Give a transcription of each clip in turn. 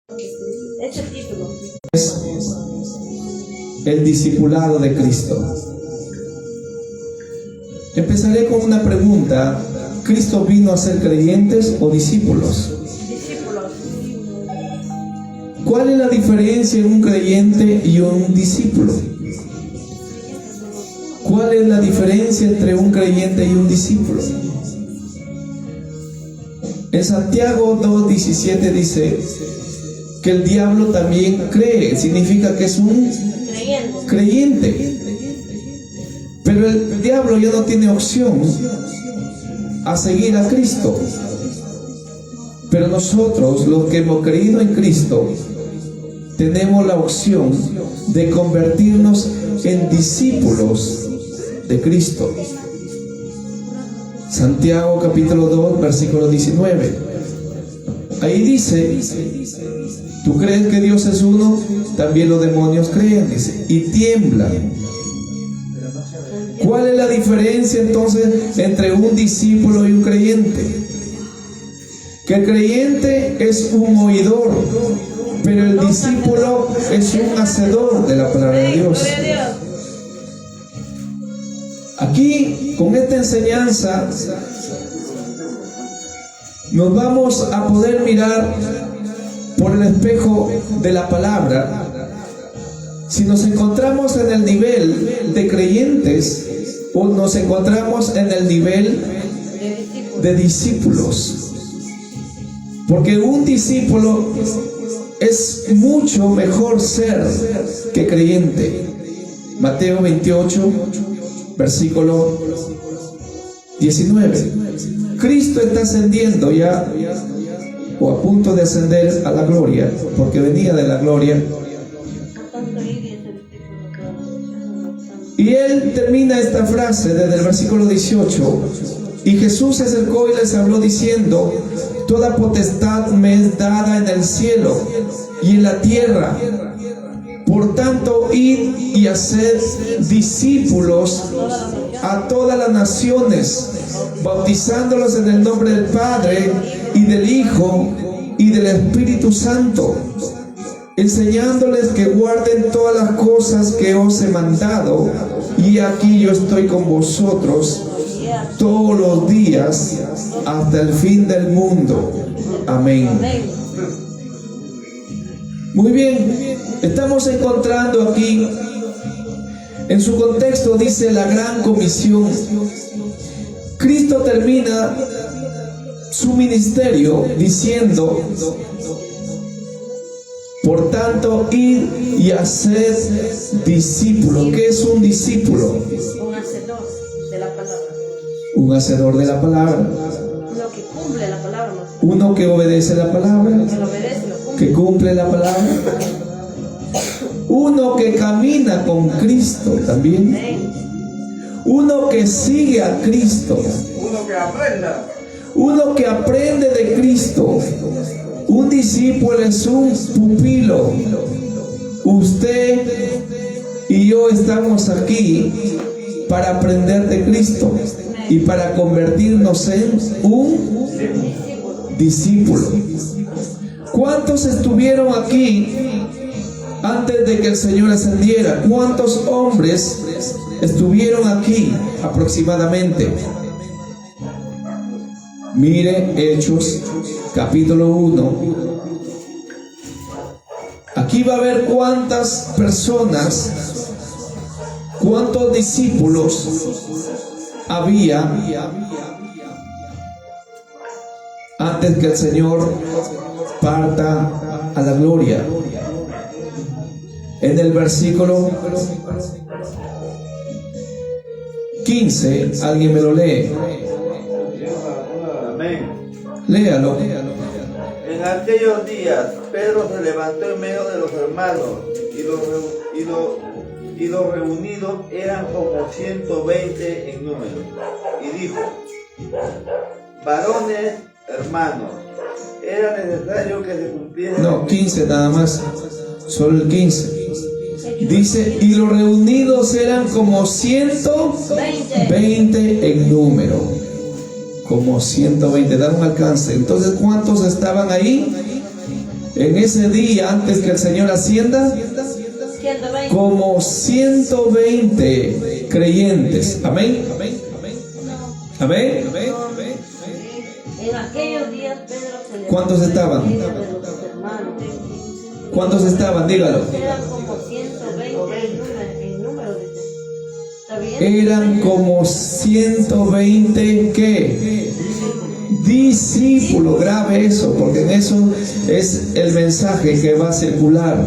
Ese título. Es el discipulado de Cristo. Empezaré con una pregunta. ¿Cristo vino a ser creyentes o discípulos? Discípulos. ¿Cuál es la diferencia en un creyente y un discípulo? ¿Cuál es la diferencia entre un creyente y un discípulo? En Santiago 2:17 dice que el diablo también cree, significa que es un creyente. Pero el diablo ya no tiene opción a seguir a Cristo. Pero nosotros, los que hemos creído en Cristo, tenemos la opción de convertirnos en discípulos de Cristo. Santiago capítulo 2, versículo 19. Ahí dice: ¿tú crees que Dios es uno? También los demonios creen, dice, y tiemblan. ¿Cuál es la diferencia entonces entre un discípulo y un creyente? Que el creyente es un oidor, pero el discípulo es un hacedor de la palabra de Dios. Aquí, con esta enseñanza, nos vamos a poder mirar por el espejo de la palabra. Si nos encontramos en el nivel de creyentes o nos encontramos en el nivel de discípulos. Porque un discípulo es mucho mejor ser que creyente. Mateo 28, versículo 19. Cristo está ascendiendo ya, o a punto de ascender a la gloria, porque venía de la gloria. Y él termina esta frase desde el versículo 18. Y Jesús se acercó y les habló diciendo: toda potestad me es dada en el cielo y en la tierra. Por tanto, id y haced discípulos a todas las naciones, bautizándolos en el nombre del Padre y del Hijo y del Espíritu Santo, enseñándoles que guarden todas las cosas que os he mandado, y aquí yo estoy con vosotros todos los días hasta el fin del mundo. Amén. Muy bien, estamos encontrando aquí, en su contexto dice la gran comisión. Cristo termina su ministerio diciendo: por tanto, id y haced discípulos. ¿Qué es un discípulo? Un hacedor de la palabra. Un hacedor de la palabra. Uno que cumple la palabra. Uno que obedece la palabra. Que lo obedece, lo cumple. Que cumple la palabra. Uno que camina con Cristo también. Uno que sigue a Cristo. Uno que aprenda. Uno que aprende de Cristo. Un discípulo es un pupilo. Usted y yo estamos aquí para aprender de Cristo y para convertirnos en un discípulo. ¿Cuántos estuvieron aquí antes de que el Señor ascendiera? ¿Cuántos hombres estuvieron aquí aproximadamente? Mire Hechos capítulo 1. Aquí va a ver cuántas personas, cuántos discípulos había antes que el Señor parta a la gloria. En el versículo 15, alguien me lo lee. Amén. Léalo. En aquellos días, Pedro se levantó en medio de los hermanos, y los reunidos eran como 120 en número, y dijo: varones hermanos, era necesario que se cumpliese. No, 15 nada más, solo el 15. Dice: y los reunidos eran como 120 en número. Como 120, dan un alcance. Entonces, ¿cuántos estaban ahí? en ese día, antes que el Señor ascienda, 120. como 120 creyentes. Amén. Amén. En aquellos días Pedro se le ¿Cuántos estaban? de los hermanos. ¿Cuántos estaban? Dígalo. Eran como 120 en número, dice. ¿Está bien? Eran como 120 ¿qué? Discípulos. Grave eso, porque en eso es el mensaje que va a circular.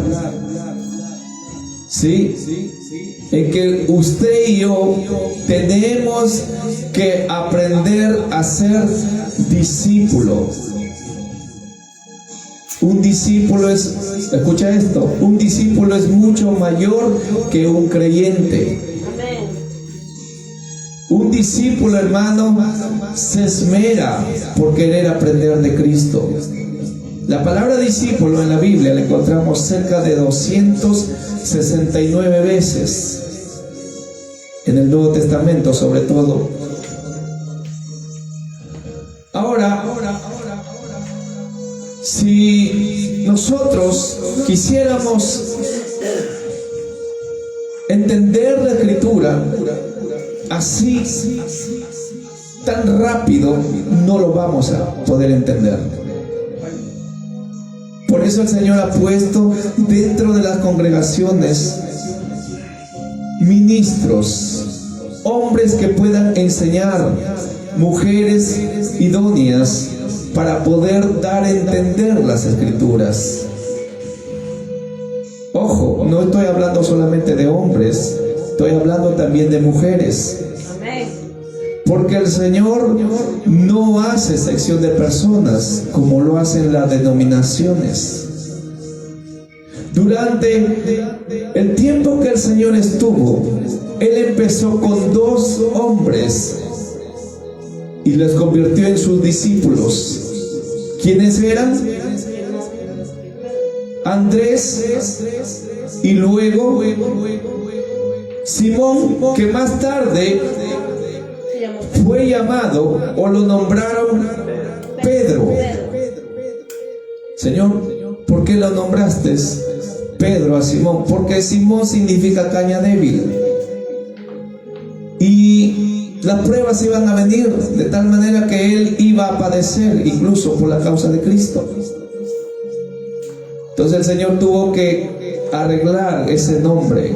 ¿Sí? En que usted y yo tenemos que aprender a ser discípulos. Un discípulo es, escucha esto, un discípulo es mucho mayor que un creyente. Amén. Un discípulo, hermano, se esmera por querer aprender de Cristo. La palabra discípulo en la Biblia la encontramos cerca de 269 veces. En el Nuevo Testamento, sobre todo. Ahora, si nosotros quisiéramos entender la Escritura así, tan rápido, no lo vamos a poder entender. Por eso el Señor ha puesto dentro de las congregaciones ministros, hombres que puedan enseñar, mujeres idóneas para poder dar a entender las Escrituras. Ojo, no estoy hablando solamente de hombres, estoy hablando también de mujeres. Amén. Porque el Señor no hace sección de personas como lo hacen las denominaciones. Durante el tiempo que el Señor estuvo, Él empezó con 2 hombres y los convirtió en sus discípulos. ¿Quiénes eran? Andrés y luego Simón, que más tarde fue llamado o lo nombraron Pedro. Señor, ¿por qué lo nombraste Pedro a Simón? Porque Simón significa caña débil. Y las pruebas iban a venir de tal manera que él iba a padecer incluso por la causa de Cristo. Entonces el Señor tuvo que arreglar ese nombre.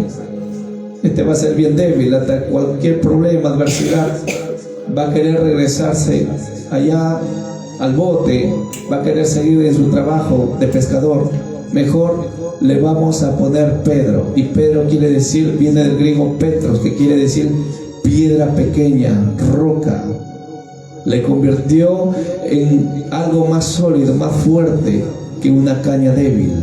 Este va a ser bien débil, hasta cualquier problema, adversidad, va a querer regresarse allá al bote, va a querer seguir en su trabajo de pescador. Mejor le vamos a poner Pedro. Y Pedro quiere decir, viene del griego Petros, que quiere decir piedra pequeña, roca. Le convirtió en algo más sólido, más fuerte que una caña débil.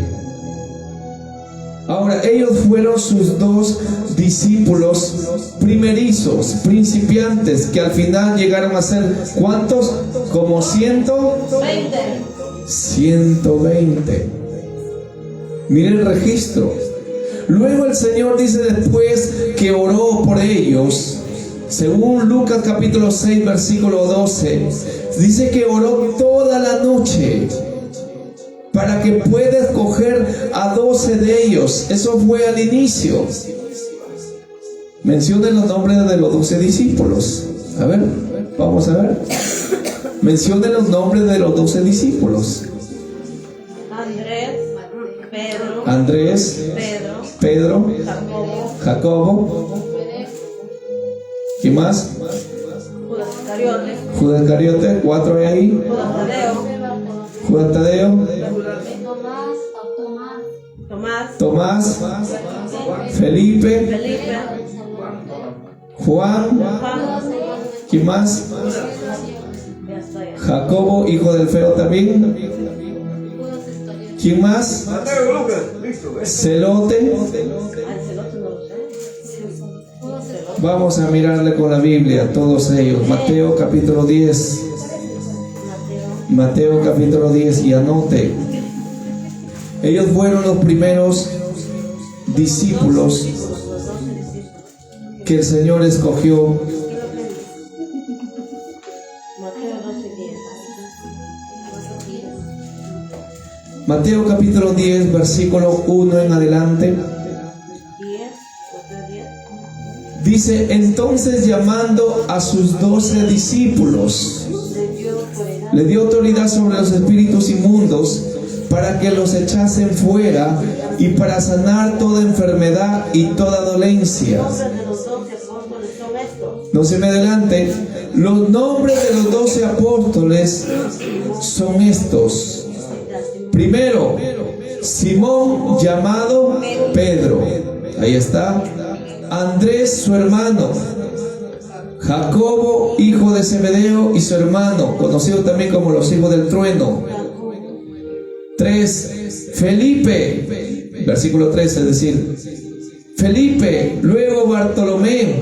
Ahora, ellos fueron sus 2 discípulos primerizos, principiantes, que al final llegaron a ser, ¿cuántos? Como 120. Mire el registro. Luego el Señor dice después que oró por ellos. Según Lucas capítulo 6 versículo 12, dice que oró toda la noche para que pueda escoger a 12 de ellos. Eso fue al inicio. Mencionen los nombres de los 12 discípulos. A ver, vamos a ver. Mencionen los nombres de los 12 discípulos. Andrés, Pedro, Jacobo. ¿Quién más? Judas Iscariote. 4 hay ahí. Judas Tadeo. Tomás. Felipe. Juan. ¿Quién más? Jacobo, hijo del Feo también. ¿Quién más? Celote. Vamos a mirarle con la Biblia, todos ellos. Mateo capítulo 10. Mateo capítulo 10, y anote. Ellos fueron los primeros discípulos que el Señor escogió. Mateo capítulo 10, versículo 1 en adelante. 10, otro 10. Dice, entonces llamando a sus 12 discípulos, le dio autoridad sobre los espíritus inmundos para que los echasen fuera y para sanar toda enfermedad y toda dolencia. Los nombres de los 12 apóstoles son estos. No se me adelante. Los nombres de los 12 apóstoles son estos. Primero, Simón llamado Pedro. Ahí está. Andrés, su hermano. Jacobo, hijo de Zebedeo, y su hermano, conocido también como los hijos del trueno. 3. Felipe, versículo 13, es decir, Felipe, luego Bartolomé,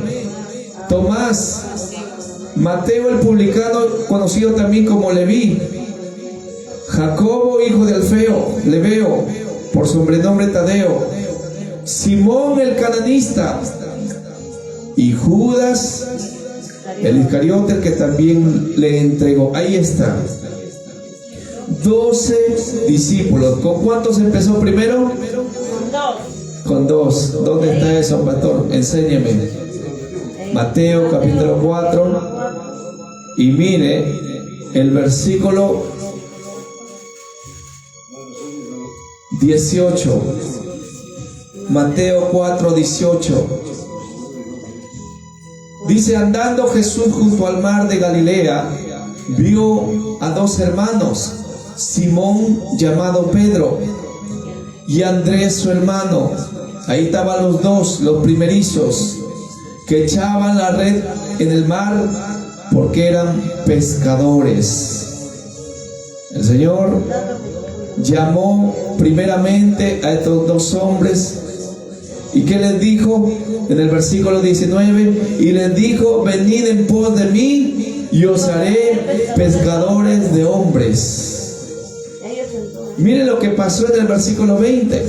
Tomás, Mateo el publicano, conocido también como Leví, Jacobo, hijo de Alfeo, Lebeo, por sobrenombre Tadeo, Simón el cananista, y Judas el Iscariote, el que también le entregó. Ahí está. 12 discípulos. ¿Con cuántos empezó primero? Con 2. Con 2. ¿Dónde está eso, pastor? Enséñeme. Mateo capítulo 4. Y mire el versículo 18. Mateo 4, 18. Dice, andando Jesús junto al mar de Galilea, vio a 2 hermanos, Simón llamado Pedro y Andrés su hermano. Ahí estaban los dos, los primerizos, que echaban la red en el mar porque eran pescadores. El Señor llamó primeramente a estos 2 hombres. ¿Y qué les dijo? En el versículo 19, y les dijo, venid en pos de mí y os haré pescadores de hombres. Miren lo que pasó en el versículo 20.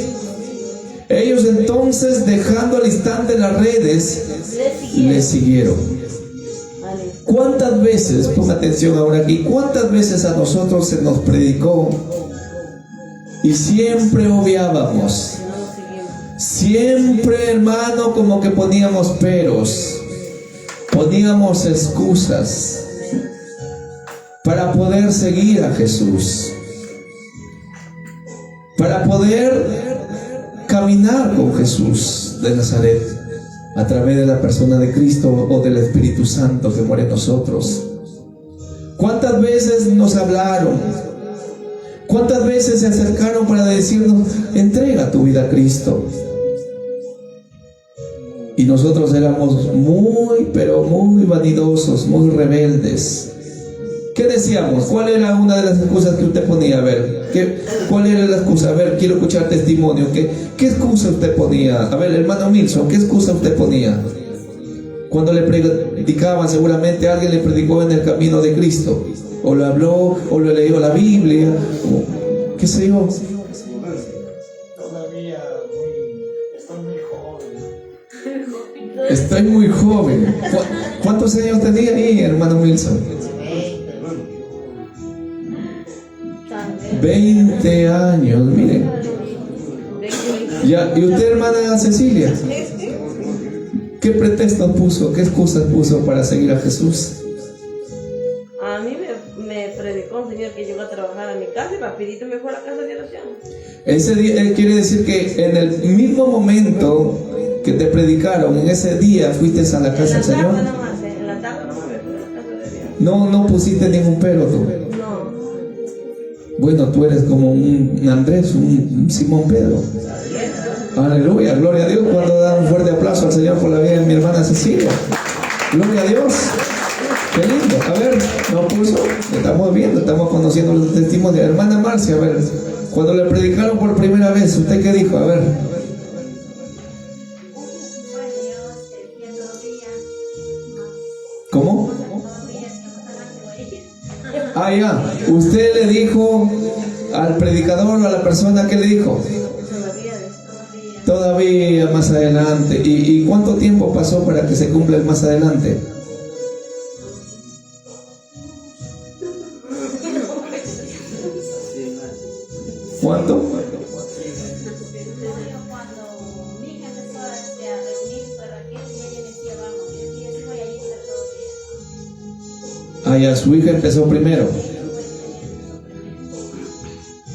Ellos entonces, dejando al instante las redes, le siguieron. ¿Cuántas veces, ponga atención ahora aquí, cuántas veces a nosotros se nos predicó y siempre obviábamos? Siempre, hermano, como que poníamos peros, poníamos excusas para poder seguir a Jesús, para poder caminar con Jesús de Nazaret a través de la persona de Cristo o del Espíritu Santo que muere en nosotros. ¿Cuántas veces nos hablaron? ¿Cuántas veces se acercaron para decirnos, entrega tu vida a Cristo? Y nosotros éramos muy, pero muy vanidosos, muy rebeldes. ¿Qué decíamos? ¿Cuál era una de las excusas que usted ponía? A ver, ¿cuál era la excusa? A ver, quiero escuchar testimonio. ¿Qué excusa usted ponía? A ver, hermano Milson, ¿qué excusa usted ponía? Cuando le predicaban, seguramente alguien le predicó en el camino de Cristo. O lo habló, o lo leyó la Biblia, o qué sé yo. Estoy muy joven. ¿Cuántos años tenía ahí, hermano Wilson? 20 años, mire. Ya, ¿y usted, hermana Cecilia? ¿Qué pretextos puso? ¿Qué excusas puso para seguir a Jesús? A mí me predicó un señor que llegó a trabajar a mi casa y rapidito me fue a la casa de oración. Ese día, quiere decir que en el mismo momento que te predicaron, en ese día fuiste a la casa del Señor. En la tarde no me fui a la casa de Dios. No pusiste ningún pero tú. No. Bueno, tú eres como un Andrés, un Simón Pedro. Aleluya, gloria a Dios. Cuando da un fuerte aplauso al Señor por la vida de mi hermana Cecilia. Gloria a Dios. Qué lindo. A ver, no puso. Estamos viendo, estamos conociendo los testimonios. Hermana Marcia, a ver, cuando le predicaron por primera vez, ¿usted qué dijo? A ver. ¿Cómo? Ah, ya. Usted le dijo al predicador o a la persona, ¿qué le dijo? Todavía más adelante. ¿Y cuánto tiempo pasó para que se cumpla el más adelante? ¿Cuánto? Cuando mi hija empezó a reunirse con Raquel, y ella decía, vamos, yo sí voy a ir a todos los días. Ah, ya, su hija empezó primero.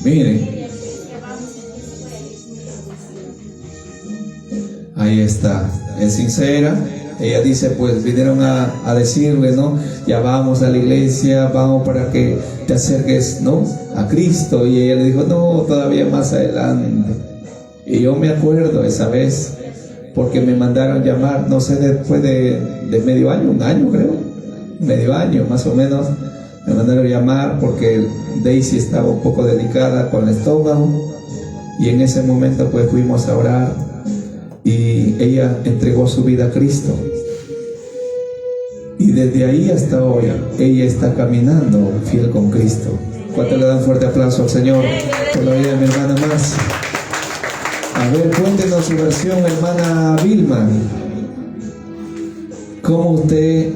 Miren, ahí está, es sincera. Ella dice, pues vinieron a decirle, ¿no? Ya vamos a la iglesia, vamos para que te acerques, ¿no? A Cristo. Y ella le dijo, no, todavía más adelante. Y yo me acuerdo esa vez, porque me mandaron llamar, no sé, después de medio año, un año creo, medio año más o menos, me mandaron llamar porque Daisy estaba un poco delicada con el estómago. Y en ese momento pues fuimos a orar. Y ella entregó su vida a Cristo. Y desde ahí hasta hoy, ella está caminando fiel con Cristo. ¿Cuánto le dan fuerte aplauso al Señor por la vida de mi hermana más? A ver, cuéntenos su versión, hermana Vilma. ¿Cómo usted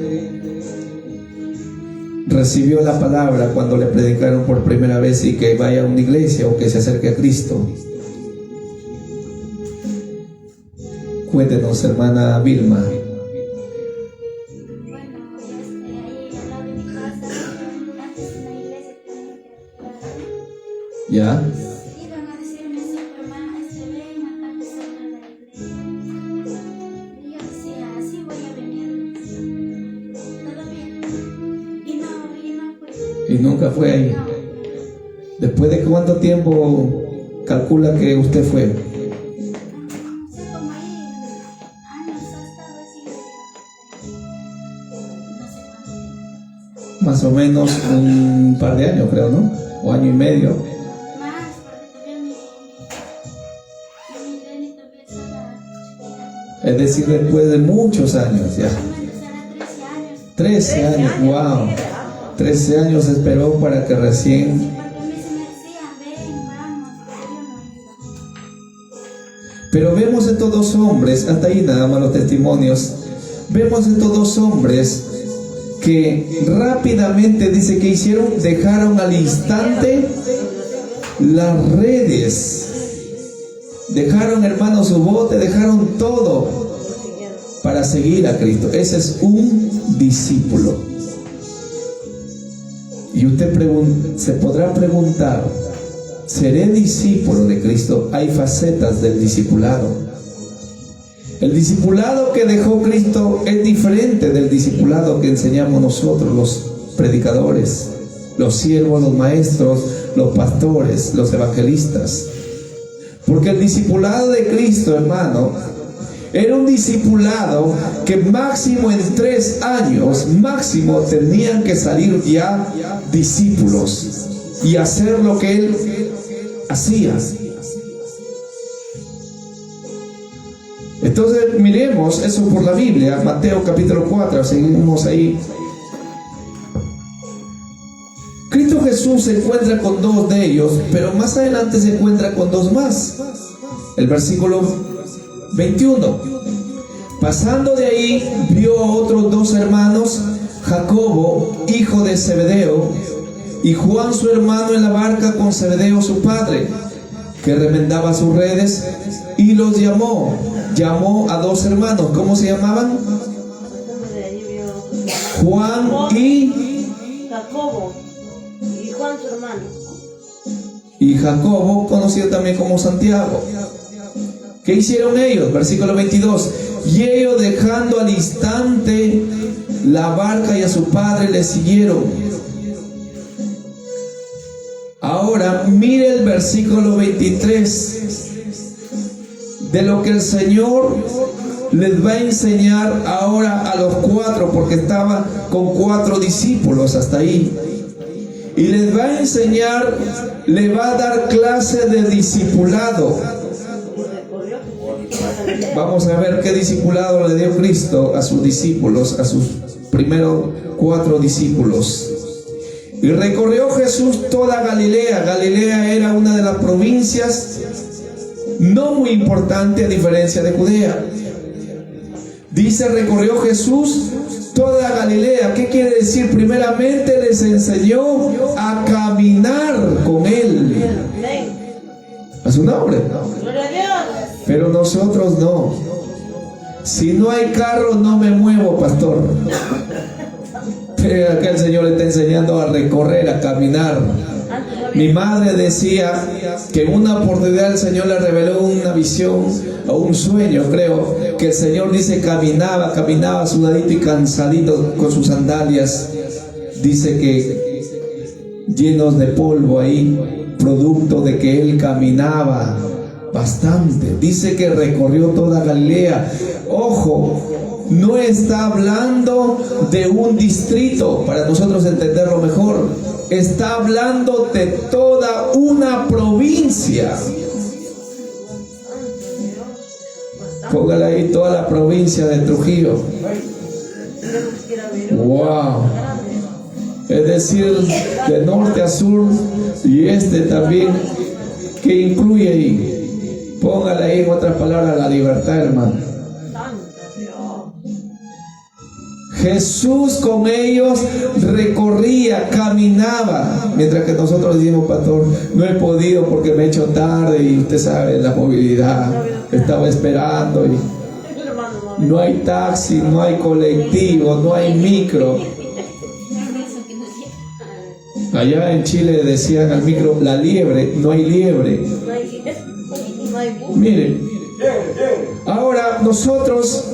recibió la palabra cuando le predicaron por primera vez y que vaya a una iglesia o que se acerque a Cristo? Cuéntenos, hermana Vilma. Bueno, ahí al lado de mi casa, antes una iglesia tenía que entrar. ¿Ya? Iban a decirme siempre, hermana, ven a tal persona de la iglesia. Y yo decía, así voy a venir. Todo bien. Y no fui. Y nunca fue ahí. No. ¿Después de cuánto tiempo calcula que usted fue? No sé cómo ahí, años ha estado así. No sé cuánto tiempo. Más o menos un par de años, creo, ¿no? O año y medio. Más, porque todavía mi Lenny todavía estaba chiquita. Es decir, después de muchos años ya. Más o menos era 13 años. 13 años, wow. 13 años esperó para que recién... Porque a mí se me decía, ven, vamos, pero yo no iba. Pero vemos en todos hombres, hasta ahí nada más los testimonios, vemos en todos hombres que rápidamente dice que hicieron, dejaron al instante las redes, dejaron, hermanos, su bote, dejaron todo para seguir a Cristo. Ese es un discípulo. Y usted se podrá preguntar, ¿seré discípulo de Cristo? Hay facetas del discipulado. El discipulado que dejó Cristo es diferente del discipulado que enseñamos nosotros, los predicadores, los siervos, los maestros, los pastores, los evangelistas. Porque el discipulado de Cristo, hermano, era un discipulado que máximo en 3 años, máximo tenían que salir ya discípulos y hacer lo que él hacía. Entonces miremos eso por la Biblia, Mateo capítulo 4, seguimos ahí. Cristo Jesús se encuentra con 2 de ellos, pero más adelante se encuentra con 2 más. El versículo 21. Pasando de ahí, vio a otros 2 hermanos, Jacobo, hijo de Zebedeo, y Juan su hermano en la barca con Zebedeo su padre, que remendaba sus redes, y los llamó. Llamó a 2 hermanos. ¿Cómo se llamaban? Juan y Jacobo y Juan su hermano. Y Jacobo, conocido también como Santiago. ¿Qué hicieron ellos? Versículo 22. Y ellos, dejando al instante la barca y a su padre, le siguieron. Ahora mire el versículo 23 de lo que el Señor les va a enseñar ahora a los 4, porque estaba con 4 discípulos hasta ahí, y les va a enseñar, le va a dar clase de discipulado. Vamos a ver qué discipulado le dio Cristo a sus discípulos, a sus primeros 4 discípulos. Y recorrió Jesús toda Galilea. Galilea era una de las provincias no muy importante a diferencia de Judea. Dice, recorrió Jesús toda Galilea. ¿Qué quiere decir? Primeramente les enseñó a caminar con Él. A su nombre. Gloria a Dios. Pero nosotros no. Si no hay carro, no me muevo, pastor. Pero acá el Señor le está enseñando a recorrer, a caminar. Mi madre decía que en una oportunidad el Señor le reveló una visión o un sueño, creo, que el Señor dice caminaba sudadito y cansadito con sus sandalias. Dice que llenos de polvo ahí, producto de que él caminaba bastante. Dice que recorrió toda Galilea. Ojo, no está hablando de un distrito, para nosotros entenderlo mejor. Está hablando de toda una provincia. Póngale ahí toda la provincia de Trujillo. Wow. Es decir, de norte a sur y este también, que incluye ahí. Póngale ahí en otras palabras la libertad, hermano. Jesús con ellos recorría, caminaba, mientras que nosotros decimos, pastor, no he podido porque me he hecho tarde y usted sabe, la movilidad, estaba esperando y no hay taxi, no hay colectivo, no hay micro. Allá en Chile decían al micro, la liebre, no hay liebre. Miren, ahora nosotros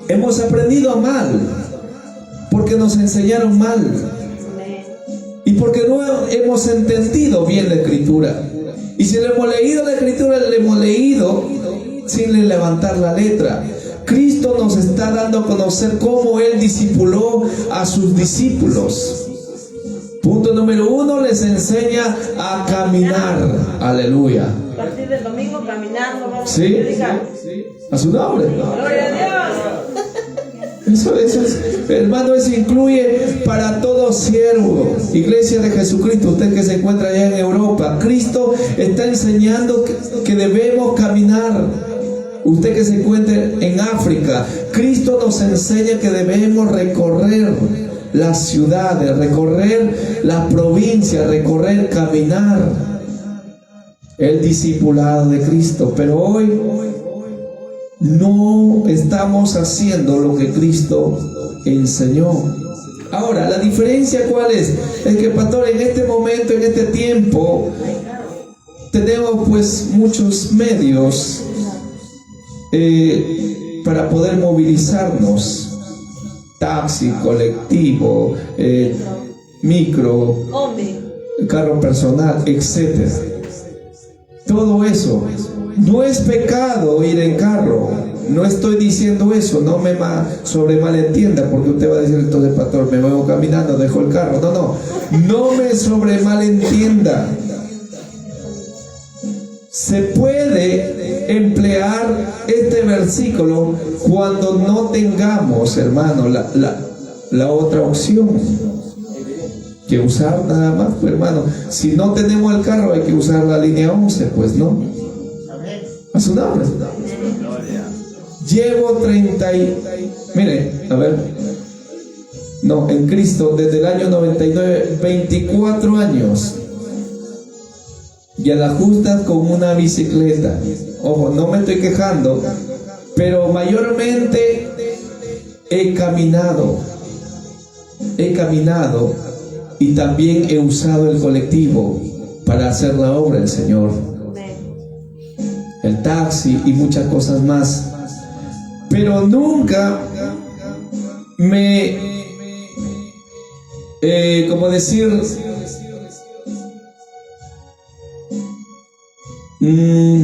hemos aprendido mal, porque nos enseñaron mal y porque no hemos entendido bien la Escritura. Y si le hemos leído la Escritura, le hemos leído sin levantar la letra. Cristo nos está dando a conocer cómo Él discipuló a sus discípulos. Punto número 1, les enseña a caminar. Aleluya. A partir del domingo caminando, vamos ¿Sí? a predicar. A su nombre. Gloria a Dios. Eso es, hermano, eso incluye para todo siervo. Iglesia de Jesucristo, usted que se encuentra allá en Europa, Cristo está enseñando que debemos caminar. Usted que se encuentra en África, Cristo nos enseña que debemos recorrer las ciudades, recorrer las provincias, recorrer, caminar. El discipulado de Cristo. Pero hoy no estamos haciendo lo que Cristo enseñó. Ahora, la diferencia ¿cuál es? Es que, pastor, en este momento, en este tiempo, tenemos pues muchos medios para poder movilizarnos. Taxi, colectivo, micro, carro personal, etcétera. Todo eso. No es pecado ir en carro. No estoy diciendo eso. No me sobremalentienda, porque usted va a decir, entonces, pastor, me voy caminando, dejo el carro. No me sobremalentienda. Se puede emplear este versículo cuando no tengamos, hermano, la otra opción que usar nada más, pues, hermano. Si no tenemos el carro, hay que usar la línea 11, pues, ¿no? A su nombre. Llevo 30 mire, a ver. No, en Cristo, desde el año 99, 24 años. Y a la justa con una bicicleta. Ojo, no me estoy quejando, pero mayormente he caminado y también he usado el colectivo para hacer la obra del Señor, el taxi y muchas cosas más. Pero nunca me, como decir,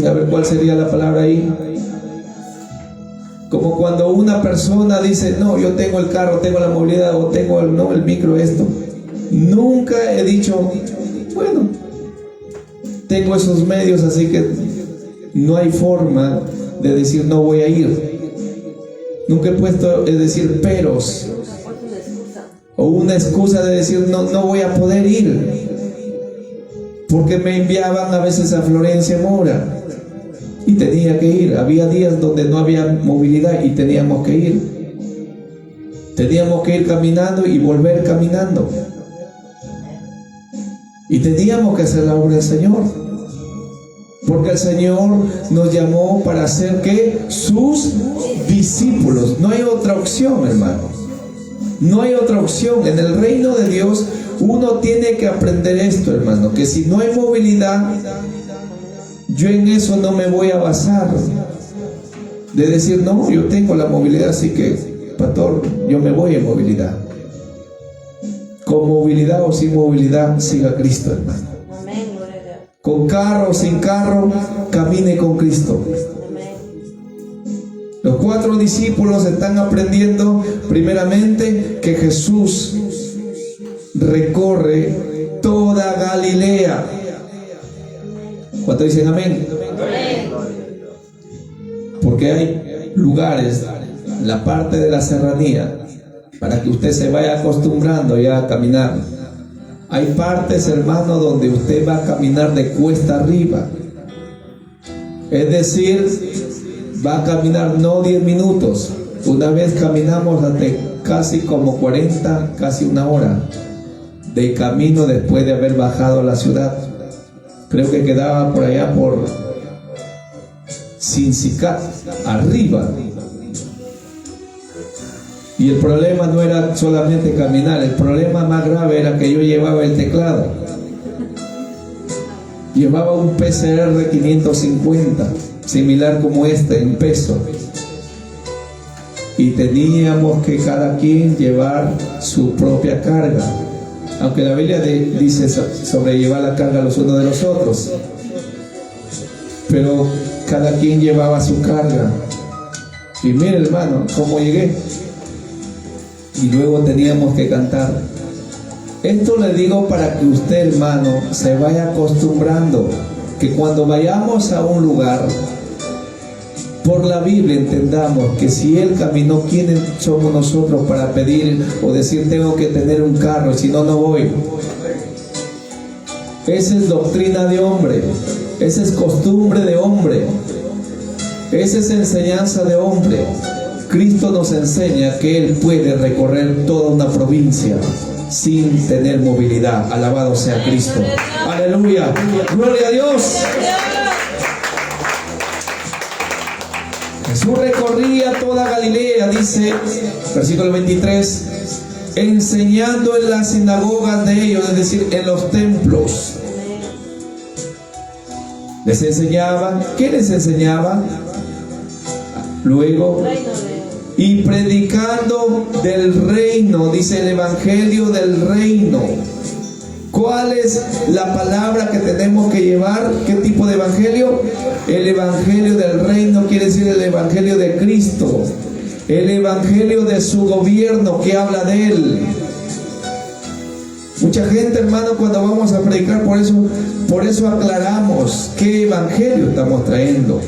a ver cuál sería la palabra ahí. Como cuando una persona dice, no, yo tengo el carro, tengo la movilidad, o tengo el micro, esto. Nunca he dicho, bueno, tengo esos medios, así que no hay forma de decir no voy a ir. Nunca he puesto, es decir, peros o una excusa de decir no voy a poder ir, porque me enviaban a veces a Florencia Mora y tenía que ir. Había días donde no había movilidad y teníamos que ir caminando y volver caminando, y teníamos que hacer la obra del Señor. Porque el Señor nos llamó para ser ¿qué? Sus discípulos. No hay otra opción, hermano. No hay otra opción. En el reino de Dios uno tiene que aprender esto, hermano, que si no hay movilidad, yo en eso no me voy a basar. De decir, no, yo tengo la movilidad, así que, pastor, yo me voy en movilidad. Con movilidad o sin movilidad, siga a Cristo, hermano. Amén, gloria a Dios. Con carro o sin carro, camine con Cristo. Amén. Los 4 discípulos están aprendiendo primeramente que Jesús recorre toda Galilea. ¿Cuántos dicen amén? Amén. Porque hay lugares, la parte de la serranía, para que usted se vaya acostumbrando ya a caminar. Hay partes, hermano, donde usted va a caminar de cuesta arriba. Es decir, va a caminar no 10 minutos. Una vez caminamos de casi como 40, casi una hora de camino después de haber bajado a la ciudad. Creo que quedaba por allá por Sincicat, arriba. Y el problema no era solamente caminar, el problema más grave era que yo llevaba el teclado. Llevaba un PCR 550, similar como este, en peso. Y teníamos que cada quien llevar su propia carga. Aunque la Biblia dice sobrellevar la carga los unos de los otros. Pero cada quien llevaba su carga. Y mire, hermano, cómo llegué. Y luego teníamos que cantar. Esto le digo para que usted, hermano, se vaya acostumbrando, que cuando vayamos a un lugar, por la Biblia entendamos que si Él caminó, ¿quiénes somos nosotros para pedir o decir tengo que tener un carro, si no, no voy? Esa es doctrina de hombre, esa es costumbre de hombre, esa es enseñanza de hombre. Cristo nos enseña que Él puede recorrer toda una provincia sin tener movilidad. Alabado sea Cristo. Aleluya. Gloria a Dios. Jesús recorría toda Galilea, dice, versículo 23, enseñando en las sinagogas de ellos, es decir, en los templos. Les enseñaba. ¿Qué les enseñaba? Luego, y predicando del reino, dice el evangelio del reino. ¿Cuál es la palabra que tenemos que llevar? ¿Qué tipo de evangelio? El evangelio del reino quiere decir el evangelio de Cristo, el evangelio de su gobierno que habla de Él. Mucha gente, hermano, cuando vamos a predicar, por eso aclaramos qué evangelio estamos trayendo.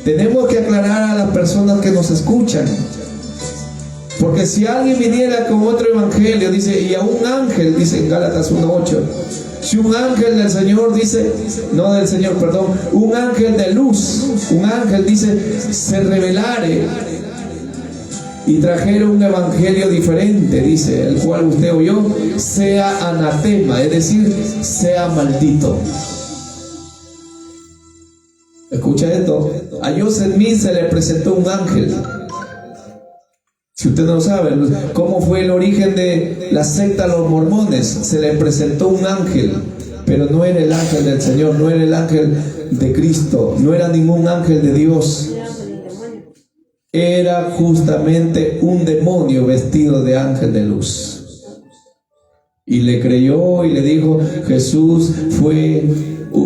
Tenemos que aclarar a las personas que nos escuchan. Porque si alguien viniera con otro evangelio, dice, y a un ángel, dice en Gálatas 1:8, si un ángel del Señor dice, no del Señor, perdón, un ángel de luz, un ángel dice, se revelare y trajera un evangelio diferente, dice, el cual usted oyó, sea anatema, es decir, sea maldito. Escucha esto, a Joseph Smith se le presentó un ángel. Si usted no sabe cómo fue el origen de la secta de los mormones, se le presentó un ángel, pero no era el ángel del Señor, no era el ángel de Cristo, no era ningún ángel de Dios. Era justamente un demonio vestido de ángel de luz. Y le creyó y le dijo, Jesús fue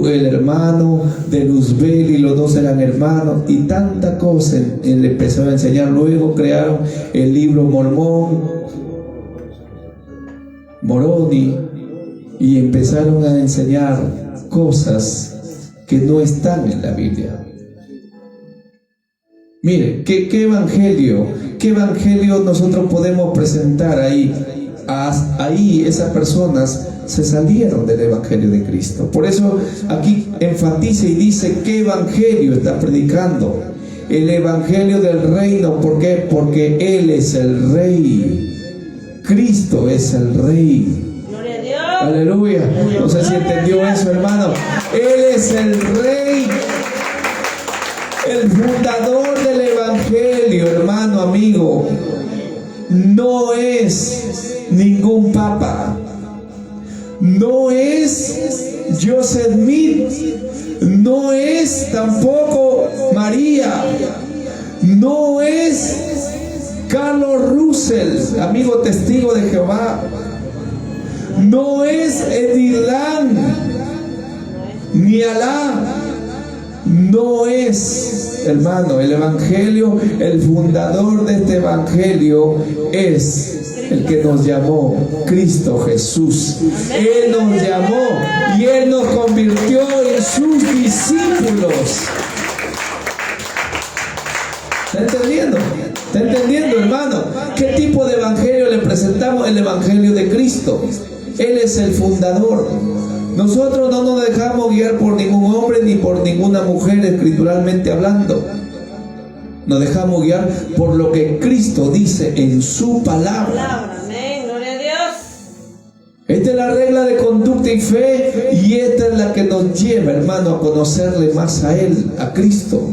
el hermano de Luzbel y los dos eran hermanos, y tanta cosa él empezó a enseñar. Luego crearon el libro Moroni, y empezaron a enseñar cosas que no están en la Biblia. Mire, ¿qué evangelio nosotros podemos presentar ahí? Ahí esas personas se salieron del evangelio de Cristo. Por eso aquí enfatiza y dice qué evangelio está predicando. El evangelio del reino. ¿Por qué? Porque Él es el Rey. Cristo es el Rey. Gloria a Dios. Aleluya. No sé si entendió eso, hermano. Él es el Rey, el fundador del Evangelio, hermano, amigo. No es ningún papa. No es Joseph Smith. No es tampoco María. No es Carlos Russell, amigo testigo de Jehová. No es Edilán, ni Alá. No es, hermano, el Evangelio, el fundador de este Evangelio es el que nos llamó, Cristo Jesús. Él nos llamó y Él nos convirtió en sus discípulos. ¿Está entendiendo? ¿Está entendiendo, hermano? ¿Qué tipo de evangelio le presentamos? El evangelio de Cristo. Él es el fundador. Nosotros no nos dejamos guiar por ningún hombre ni por ninguna mujer escrituralmente hablando. Nos dejamos guiar por lo que Cristo dice en su palabra. Amén, gloria a Dios. Esta es la regla de conducta y fe, y esta es la que nos lleva, hermano, a conocerle más a Él, a Cristo.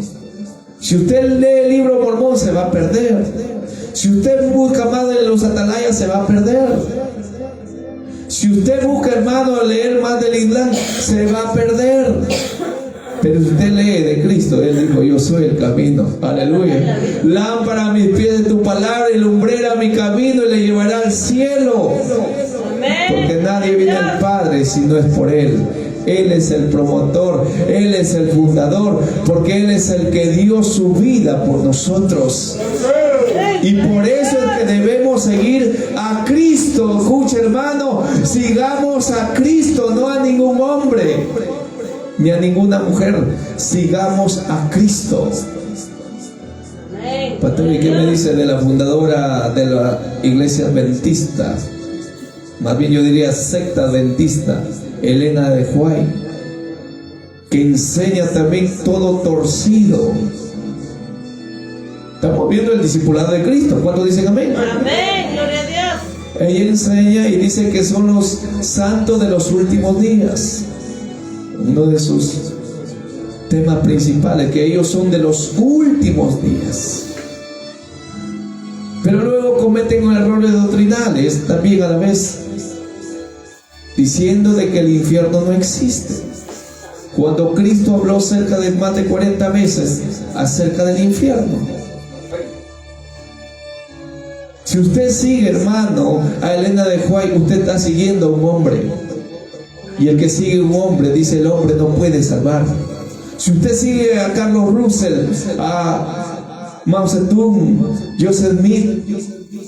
Si usted lee el libro Mormón, se va a perder. Si usted busca más de los atalayas, se va a perder. Si usted busca, hermano, leer más del Islam, se va a perder. Pero si usted lee de Cristo, Él dijo: yo soy el camino. Aleluya. Lámpara a mis pies de tu palabra y lumbrera mi camino, y le llevará al cielo. Porque nadie viene al Padre si no es por Él. Él es el promotor, Él es el fundador, porque Él es el que dio su vida por nosotros. Y por eso es que debemos seguir a Cristo. Escucha, hermano, sigamos a Cristo, no a ningún hombre ni a ninguna mujer. Sigamos a Cristo. Pastor, ¿y qué me dice de la fundadora de la iglesia adventista? Más bien yo diría secta adventista, Elena de White, que enseña también todo torcido. Estamos viendo el discipulado de Cristo. ¿Cuántos dicen amén? Amén, gloria a Dios. Ella enseña y dice que son los santos de los últimos días. Uno de sus temas principales, que ellos son de los últimos días. Pero luego cometen errores doctrinales también a la vez, diciendo de que el infierno no existe. Cuando Cristo habló cerca de más de 40 veces acerca del infierno. Si usted sigue, hermano, a Elena de White, usted está siguiendo a un hombre. Y el que sigue a un hombre, dice, el hombre no puede salvar. Si usted sigue a Carlos Russell, a Mao Zedong, Joseph Smith,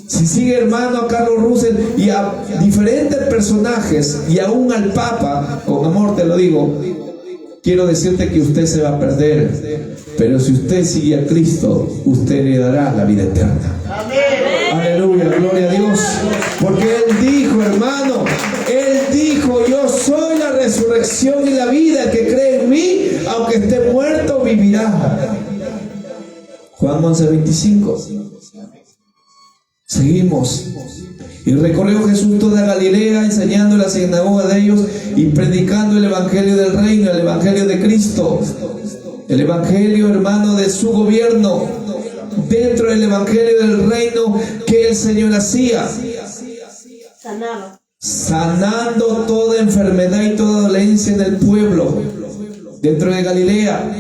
si sigue, hermano, a Carlos Russell y a diferentes personajes, y aún al Papa, con amor te lo digo, quiero decirte que usted se va a perder. Pero si usted sigue a Cristo, usted le dará la vida eterna. Aleluya, gloria a Dios. Porque Él dijo, hermano, Él dijo: yo soy la resurrección y la vida. El que cree en mí, aunque esté muerto, vivirá. Juan 11:25. Seguimos. Y recorrió Jesús toda Galilea, enseñando en la sinagoga de ellos y predicando el evangelio del reino, el evangelio de Cristo, el evangelio, hermano, de su gobierno, dentro del evangelio del reino que el Señor hacía, sanando toda enfermedad y toda dolencia en el pueblo, dentro de Galilea.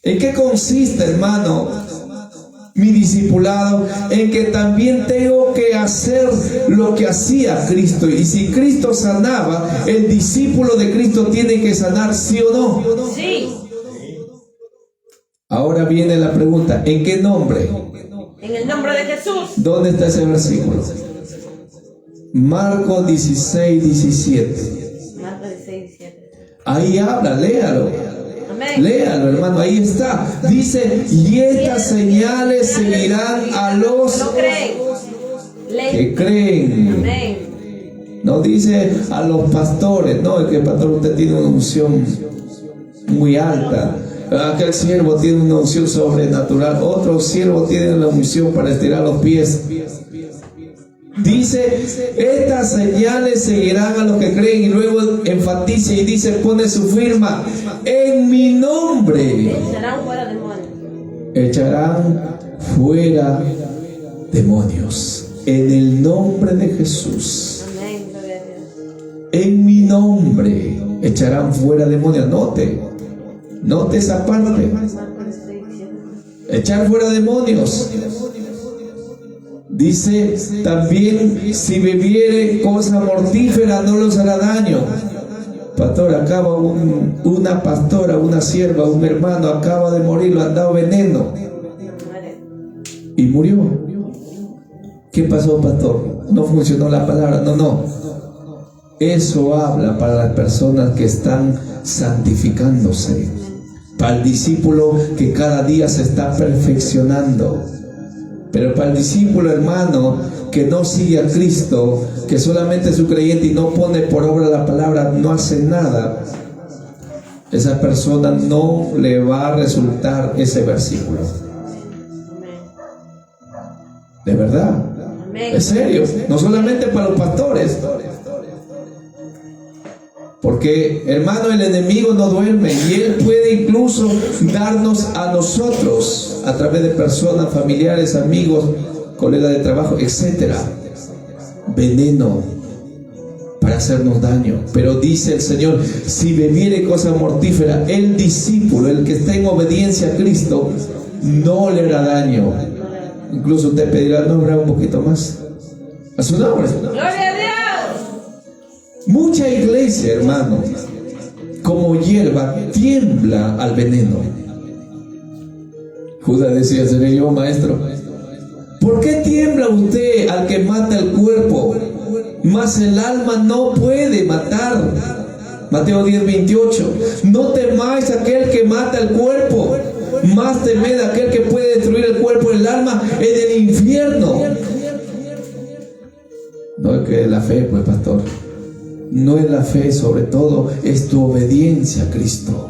¿En qué consiste, hermano, mi discipulado? En que también tengo que hacer lo que hacía Cristo. Y si Cristo sanaba, el discípulo de Cristo tiene que sanar, ¿sí o no? Sí. Ahora viene la pregunta: ¿en qué nombre? En el nombre de Jesús. ¿Dónde está ese versículo? Marcos 16:17. Marcos 16:17. Ahí habla, léalo. Amén. Léalo, hermano, ahí está. Dice: y estas señales seguirán a los No creen. que creen. Amén. No dice a los pastores. No, es que el pastor, usted tiene una unción muy alta. Aquel siervo tiene una unción sobrenatural. Otro siervo tiene la unción para estirar los pies. Dice, estas señales seguirán a los que creen, y luego enfatiza y dice, pone su firma, en mi nombre Serán fuera demonios. echarán fuera demonios. En el nombre de Jesús. Amén, gloria a Dios. En mi nombre echarán fuera demonios. Note esa parte. Echar fuera demonios. Dice también, si bebiere cosa mortífera no los hará daño. Pastor, acaba una pastora, una sierva, un hermano acaba de morir, lo han dado veneno y murió. ¿Qué pasó, pastor? No funcionó la palabra. No. Eso habla para las personas que están santificándose, para el discípulo que cada día se está perfeccionando. Pero para el discípulo, hermano, que no sigue a Cristo, que solamente es un creyente y no pone por obra la palabra, no hace nada, esa persona no le va a resultar ese versículo. De verdad. Es serio. No solamente para los pastores. Porque, hermano, el enemigo no duerme y él puede incluso darnos a nosotros, a través de personas, familiares, amigos, colegas de trabajo, etcétera, veneno para hacernos daño. Pero dice el Señor, si bebiere cosa mortífera, el discípulo, el que está en obediencia a Cristo, no le hará daño. Incluso usted pedirá, no habrá un poquito más. A su nombre. ¡Gloria a Dios! Mucha iglesia, hermano, como hierba, tiembla al veneno. Judas decía, seré yo, maestro. ¿Por qué tiembla usted al que mata el cuerpo, mas el alma no puede matar? Mateo 10:28. No temáis a aquel que mata el cuerpo, más temed a aquel que puede destruir el cuerpo y el alma en el infierno. No es que la fe, pues, pastor. No es la fe, sobre todo es tu obediencia a Cristo.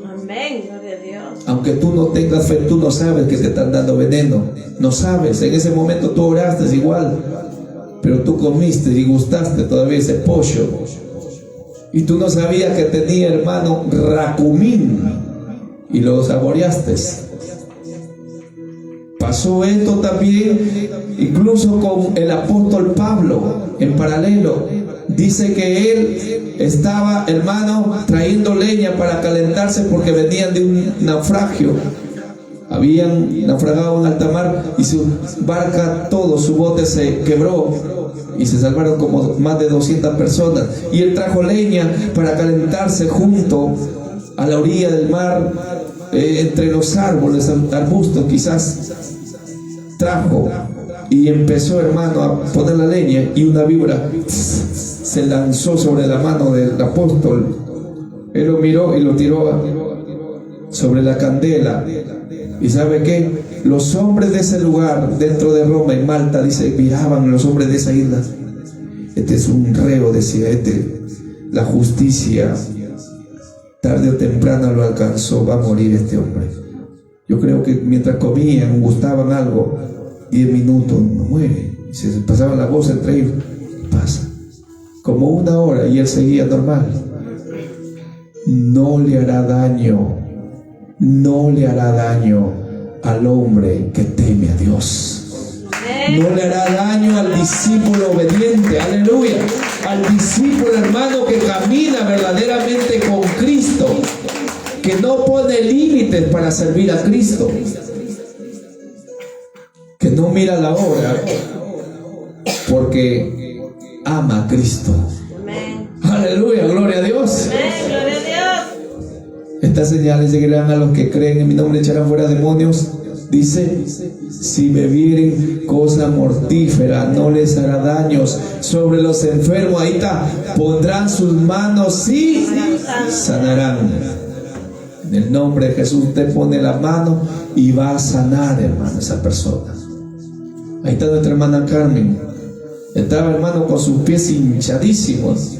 Amén, gloria a Dios. Aunque tú no tengas fe, tú no sabes que te están dando veneno. No sabes, en ese momento tú oraste igual, pero tú comiste y gustaste todavía ese pollo. Y tú no sabías que tenía, hermano, racumín, y lo saboreaste. Pasó esto también incluso con el apóstol Pablo, en paralelo. Dice que él estaba, hermano, trayendo leña para calentarse porque venían de un naufragio. Habían naufragado en alta mar y su barca, todo su bote se quebró y se salvaron como más de 200 personas. Y él trajo leña para calentarse junto a la orilla del mar, entre los árboles, arbustos quizás. Trajo y empezó, hermano, a poner la leña, y una víbora se lanzó sobre la mano del apóstol. Él lo miró y lo tiró sobre la candela. ¿Y sabe qué? Los hombres de ese lugar, dentro de Roma, en Malta, dice, miraban los hombres de esa isla. Este es un reo, decía, la justicia tarde o temprano lo alcanzó, va a morir este hombre. Yo creo que mientras comían, gustaban algo, 10 minutos, no muere. Y se pasaban la voz entre ellos, pasa. Como una hora y él seguía normal. No le hará daño, no le hará daño al hombre que teme a Dios. No le hará daño al discípulo obediente, aleluya. Al discípulo, hermano, que camina verdaderamente con Cristo, que no pone límites para servir a Cristo, que no mira la hora porque ama a Cristo. Amén. Aleluya, gloria a Dios. Amén, gloria a Dios. Estas señales seguirán a los que creen en mi nombre, echarán fuera demonios. Dice, si bebieren cosa mortífera no les hará daños. Sobre los enfermos, ahí está, pondrán sus manos y sanarán. En el nombre de Jesús usted pone la mano y va a sanar, hermano, esa persona. Ahí está nuestra hermana Carmen. Estaba, hermano, con sus pies hinchadísimos.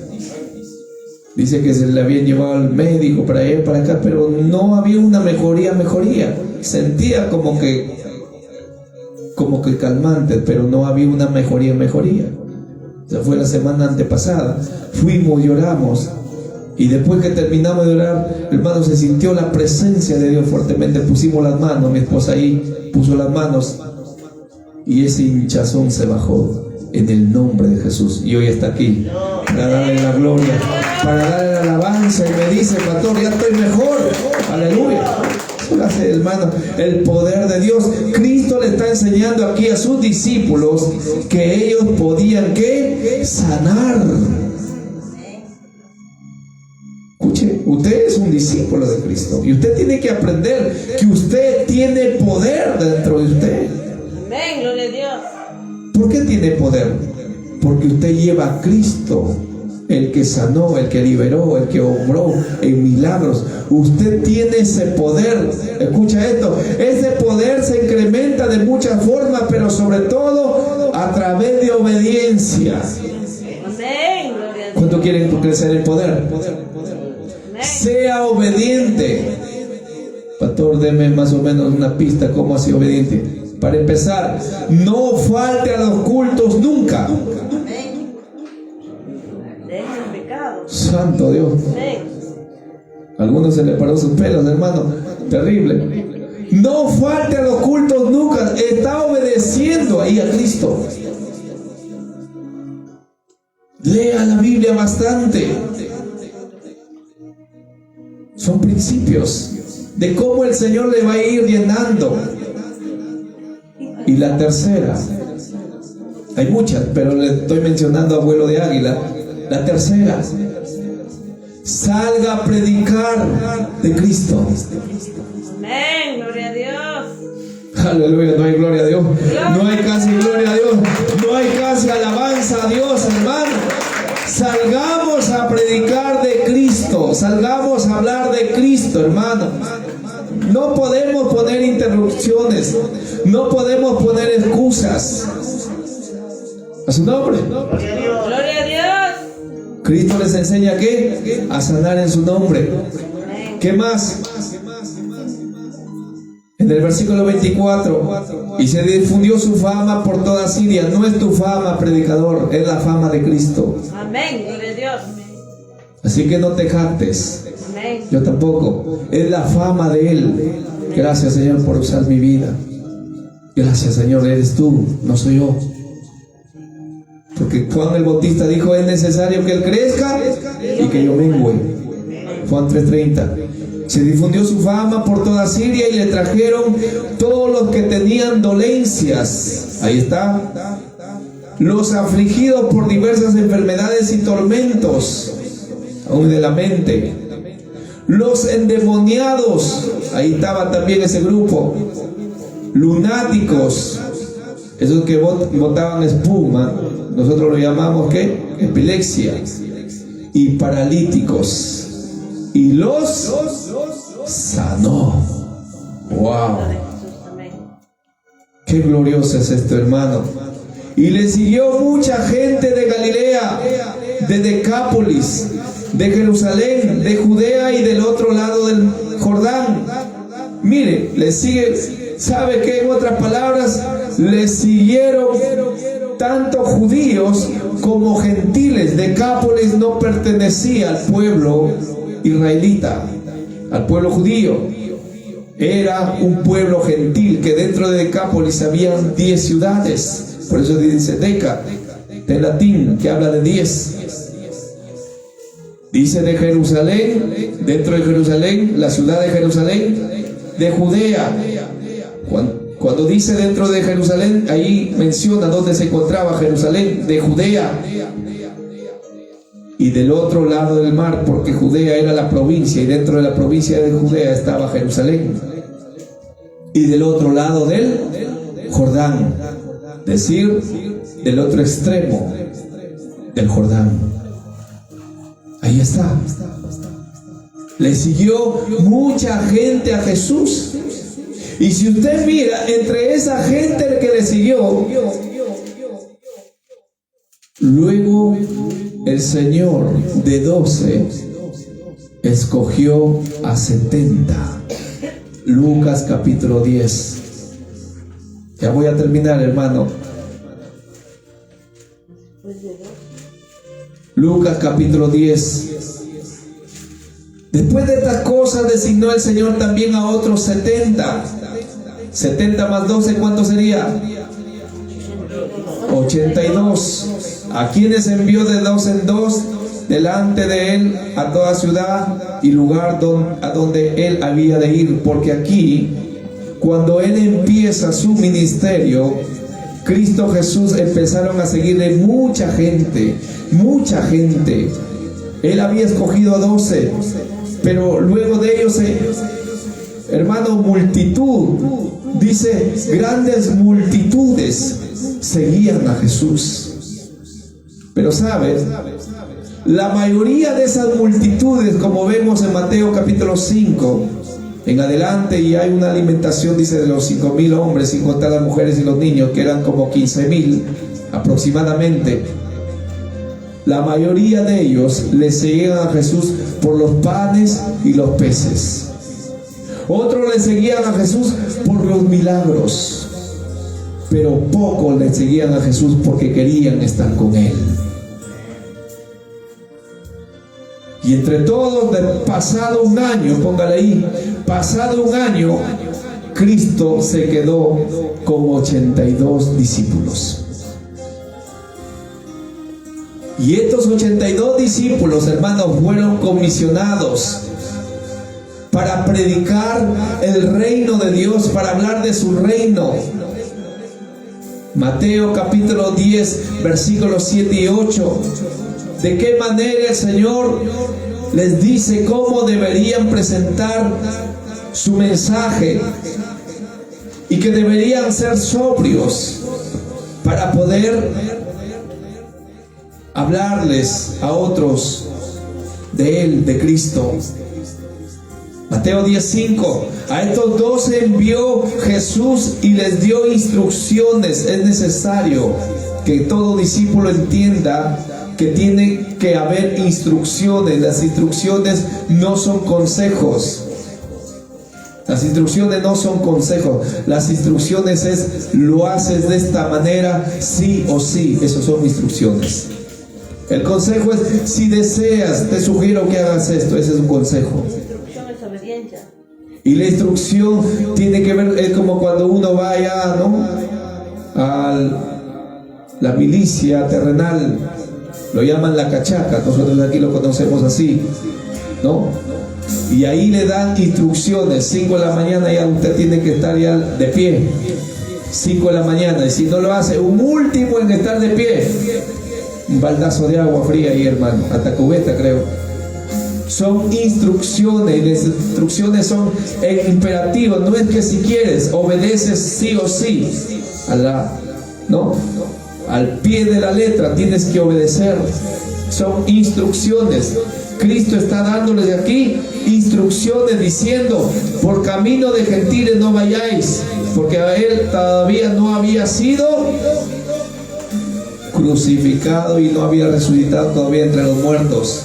Dice que se le habían llevado al médico para allá y para acá, pero no había una mejoría. Sentía como que como que calmantes, pero no había una mejoría. O sea, fue la semana antepasada. Fuimos y oramos. Y después que terminamos de orar, hermano, se sintió la presencia de Dios fuertemente. Pusimos las manos, mi esposa ahí puso las manos. Y ese hinchazón se bajó en el nombre de Jesús. Y hoy está aquí para darle la gloria, para darle la alabanza. Y me dice, pastor, ya estoy mejor. Aleluya. Hermano, el poder de Dios. Cristo le está enseñando aquí a sus discípulos que ellos podían ¿qué? Sanar. Escuche, usted es un discípulo de Cristo y usted tiene que aprender que usted tiene poder dentro de usted. Amén, gloria a Dios. ¿Por qué tiene poder? Porque usted lleva a Cristo, el que sanó, el que liberó, el que obró en milagros. Usted tiene ese poder. Escucha esto, ese poder se incrementa de muchas formas, pero sobre todo a través de obediencia. Amén, gloria a Dios. ¿Cuánto quieren crecer en poder? Amén. Sea obediente. Pastor, deme más o menos una pista, ¿cómo así obediente? Para empezar, no falte a los cultos nunca. Deja el pecado. Santo Dios. Amén. A algunos se le paró sus pelos, hermano. Terrible. No falte a los cultos nunca. Está obedeciendo ahí a Cristo. Lea la Biblia bastante. Son principios de cómo el Señor le va a ir llenando. Y la tercera, hay muchas, pero le estoy mencionando a Vuelo de Águila. La tercera, salga a predicar de Cristo. Amén, gloria a Dios. Aleluya, no hay gloria a Dios. No hay casi gloria a Dios. No hay casi alabanza a Dios, hermano. Salgamos a predicar de Cristo. Salgamos a hablar de Cristo, hermano. No podemos poner interrupciones. No podemos poner excusas. A su nombre. Gloria a Dios. Cristo les enseña ¿qué? A sanar en su nombre. ¿Qué más? En el versículo 24, y se difundió su fama por toda Siria. No es tu fama, predicador, es la fama de Cristo. Amén, gloria a Dios. Así que no te jactes. Amén. Yo tampoco. Es la fama de Él. Gracias, Señor, por usar mi vida. Gracias, Señor, eres tú, no soy yo. Porque Juan el Bautista dijo, es necesario que Él crezca y que yo mengüe. Juan 3:30. Se difundió su fama por toda Siria y le trajeron todos los que tenían dolencias. Ahí está. Los afligidos por diversas enfermedades y tormentos, aún de la mente. Los endemoniados, ahí estaba también ese grupo. Lunáticos, esos que botaban espuma, nosotros lo llamamos ¿qué? Epilepsia. Y paralíticos. Y los sanó. Wow. Qué glorioso es esto, hermano. Y le siguió mucha gente de Galilea, de Decápolis, de Jerusalén, de Judea y del otro lado del Jordán. Mire, le sigue. ¿Sabe qué? En otras palabras, le siguieron tanto judíos como gentiles. Decápolis no pertenecía al pueblo israelita, al pueblo judío. Era un pueblo gentil, que dentro de Decápolis habían 10 ciudades. Por eso dice Deca, de latín, que habla de 10. Dice de Jerusalén, dentro de Jerusalén, la ciudad de Jerusalén, de Judea. Cuando dice dentro de Jerusalén, ahí menciona dónde se encontraba Jerusalén, de Judea. Y del otro lado del mar, porque Judea era la provincia, y dentro de la provincia de Judea estaba Jerusalén. Y del otro lado del Jordán, decir, del otro extremo del Jordán. Ahí está. Le siguió mucha gente a Jesús. Y si usted mira, entre esa gente que le siguió, luego el Señor de 12 escogió a 70. Lucas capítulo 10. Ya voy a terminar, hermano. Lucas capítulo 10. Después de estas cosas designó el Señor también a otros 70. 70 más 12, ¿cuánto sería? 82. A quienes envió de dos en dos delante de él a toda ciudad y lugar a donde él había de ir. Porque aquí, cuando él empieza su ministerio, Cristo Jesús, empezaron a seguirle mucha gente, mucha gente. Él había escogido a 12, pero luego de ellos, hermano, multitud, dice, grandes multitudes seguían a Jesús. Pero sabes, la mayoría de esas multitudes, como vemos en Mateo capítulo 5 en adelante, y hay una alimentación, dice, de los 5,000 hombres, sin contar las mujeres y los niños, que eran como 15,000 aproximadamente. La mayoría de ellos le seguían a Jesús por los panes y los peces. Otros le seguían a Jesús por los milagros, pero pocos le seguían a Jesús porque querían estar con él. Y entre todos, pasado un año, póngale ahí, pasado un año, Cristo se quedó con 82 discípulos. Y estos 82 discípulos, hermanos, fueron comisionados para predicar el reino de Dios, para hablar de su reino. Mateo capítulo 10, versículos 7 y 8. De qué manera el Señor les dice cómo deberían presentar su mensaje y que deberían ser sobrios para poder hablarles a otros de Él, de Cristo. Mateo 10:5. A estos 12 envió Jesús y les dio instrucciones. Es necesario que todo discípulo entienda que tiene que haber instrucciones. Las instrucciones no son consejos. Las instrucciones no son consejos. Las instrucciones es, lo haces de esta manera, sí o sí. Esas son instrucciones. El consejo es, si deseas, te sugiero que hagas esto. Ese es un consejo. Instrucción es obediencia. Y la instrucción tiene que ver, es como cuando uno va allá, ¿no?, a la milicia terrenal, lo llaman la cachaca, nosotros aquí lo conocemos así, ¿no? Y ahí le dan instrucciones. 5 de la mañana ya usted tiene que estar ya de pie. 5 de la mañana, y si no lo hace, un último en estar de pie, un baldazo de agua fría ahí, hermano, hasta cubeta creo. Son instrucciones. Las instrucciones son imperativas. No es que si quieres obedeces sí o sí no, al pie de la letra tienes que obedecer. Son instrucciones. Cristo está dándoles de aquí instrucciones diciendo, por camino de gentiles no vayáis, porque a él todavía no había sido crucificado y no había resucitado todavía entre los muertos.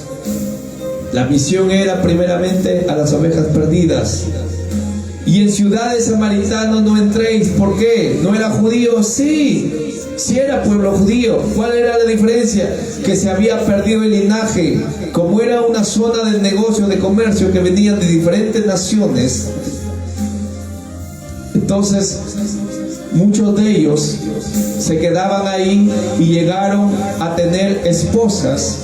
La misión era primeramente a las ovejas perdidas. Y en ciudades samaritanas no entréis. ¿Por qué? ¿No era judío? Sí, sí era pueblo judío. ¿Cuál era la diferencia? Que se había perdido el linaje. Como era una zona de negocio, de comercio, que venían de diferentes naciones, entonces muchos de ellos se quedaban ahí y llegaron a tener esposas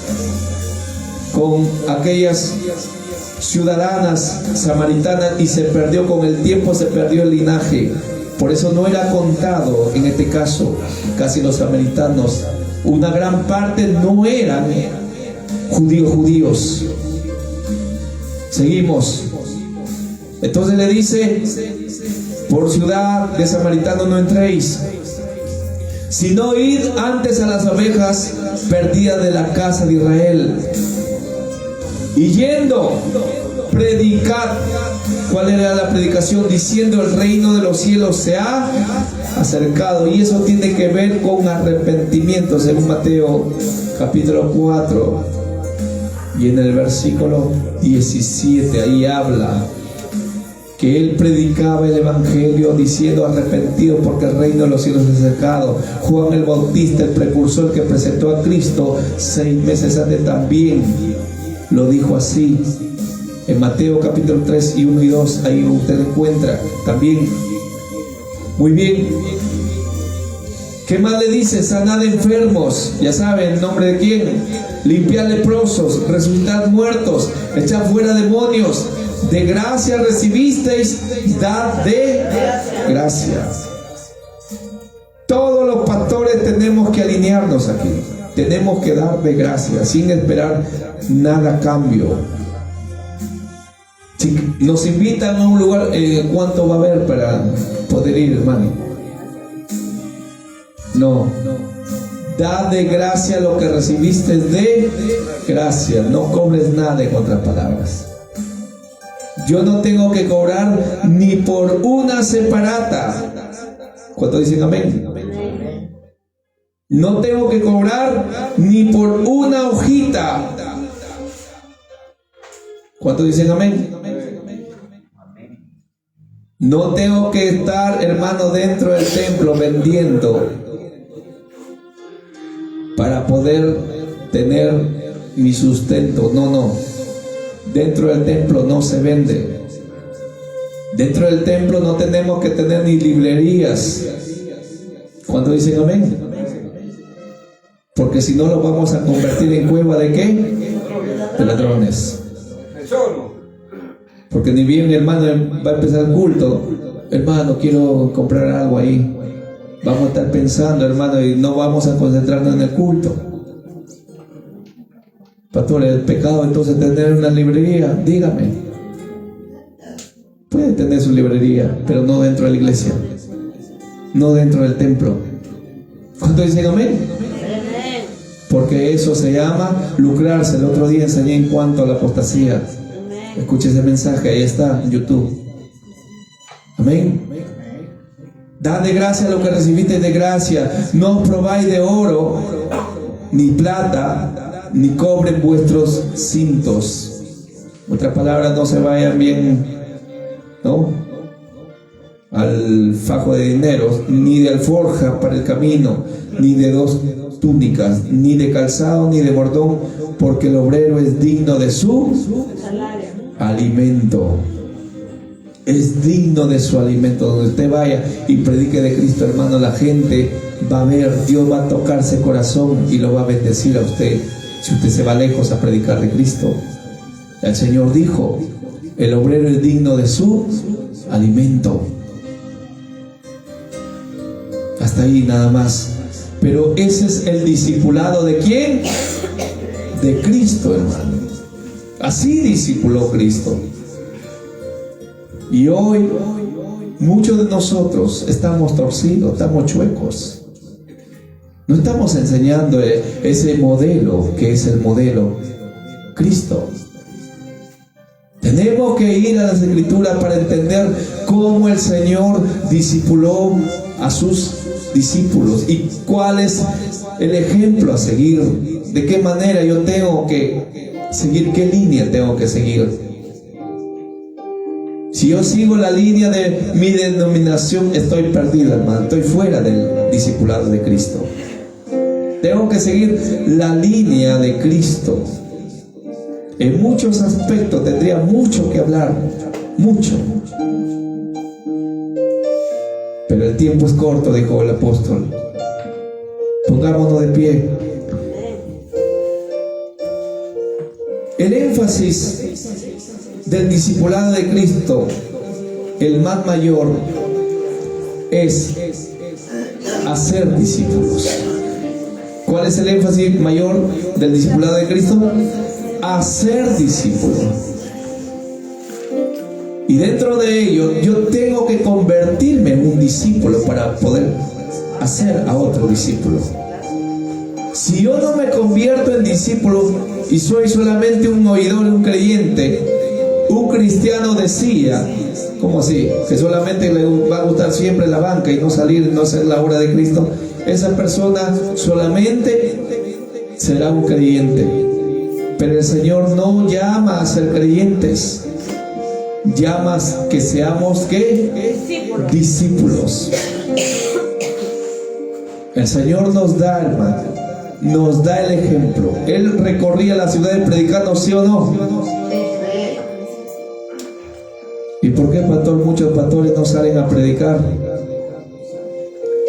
con aquellas ciudadanas samaritanas, y se perdió con el tiempo, se perdió el linaje. Por eso no era contado en este caso. Casi los samaritanos, una gran parte no eran judíos. Seguimos. Entonces le dice, por ciudad de samaritanos no entréis, sino id antes a las ovejas perdidas de la casa de Israel. Y yendo, predicad. ¿Cuál era la predicación? Diciendo, el reino de los cielos se ha acercado. Y eso tiene que ver con arrepentimiento, según Mateo capítulo 4. Y en el versículo 17, ahí habla que él predicaba el evangelio diciendo: arrepentidos porque el reino de los cielos es acercado. Juan el Bautista, el precursor que presentó a Cristo 6 meses antes, también lo dijo así. En Mateo capítulo 3 y 1 y 2, ahí usted encuentra también. Muy bien. ¿Qué más le dice? Sanad enfermos, ya saben, ¿en nombre de quién? Limpiar leprosos, resucitar muertos, echar fuera demonios. De gracia recibisteis, dad de gracia. Todos los pastores tenemos que alinearnos aquí. Tenemos que dar de gracia, sin esperar nada a cambio. Si nos invitan a un lugar, ¿cuánto va a haber para poder ir, hermano? No. Da de gracia lo que recibiste de gracia. No cobres nada, en otras palabras. Yo no tengo que cobrar ni por una separata. ¿Cuántos dicen amén? No tengo que cobrar ni por una hojita. ¿Cuántos dicen amén? No tengo que estar, hermano, dentro del templo vendiendo para poder tener mi sustento. No. Dentro del templo no se vende. Dentro del templo no tenemos que tener ni librerías. ¿Cuántos dicen amén? Porque si no, lo vamos a convertir en cueva de ¿qué? De ladrones. Porque ni bien, hermano, va a empezar el culto. Hermano, quiero comprar algo ahí. Vamos a estar pensando, hermano, y no vamos a concentrarnos en el culto. Pastor, el pecado entonces tener una librería. Dígame. Puede tener su librería, pero no dentro de la iglesia, no dentro del templo. ¿Cuántos dicen amén? Porque eso se llama lucrarse. El otro día enseñé en cuanto a la apostasía. Escuche ese mensaje, ahí está en YouTube. Amén. Dad de gracia lo que recibiste de gracia. No os probáis de oro, ni plata, ni cobre en vuestros cintos. En otras palabras, no se vayan bien, ¿no?, al fajo de dinero, ni de alforja para el camino, ni de 2 túnicas, ni de calzado, ni de bordón, porque el obrero es digno de su alimento. Es digno de su alimento. Donde usted vaya y predique de Cristo, hermano, la gente va a ver, Dios va a tocarse corazón y lo va a bendecir a usted. Si usted se va lejos a predicar de Cristo, el Señor dijo: el obrero es digno de su alimento. Hasta ahí nada más. Pero ese es el discipulado ¿de quién? De Cristo, hermano. Así discipuló Cristo. Y hoy muchos de nosotros estamos torcidos, estamos chuecos. No estamos enseñando ese modelo que es el modelo Cristo. Tenemos que ir a las Escrituras para entender cómo el Señor discipuló a sus discípulos y cuál es el ejemplo a seguir. De qué manera yo tengo que seguir, qué línea tengo que seguir. Si yo sigo la línea de mi denominación, estoy perdido, hermano. Estoy fuera del discipulado de Cristo. Tengo que seguir la línea de Cristo. En muchos aspectos tendría mucho que hablar, mucho. Pero el tiempo es corto, dijo el apóstol. Pongámonos de pie. El énfasis del discipulado de Cristo, el más mayor, es hacer discípulos. ¿Cuál es el énfasis mayor del discipulado de Cristo? Hacer discípulos. Y dentro de ello, yo tengo que convertirme en un discípulo para poder hacer a otro discípulo. Si yo no me convierto en discípulo y soy solamente un oidor, un creyente, un cristiano decía, ¿cómo así? Que solamente le va a gustar siempre la banca y no salir, no hacer la obra de Cristo. Esa persona solamente será un creyente. Pero el Señor no llama a ser creyentes, llamas que seamos ¿qué? Discípulos. El Señor nos da, hermano, nos da el ejemplo. Él recorría las ciudades predicando, ¿sí o no? ¿Y por qué, pastor, muchos pastores no salen a predicar?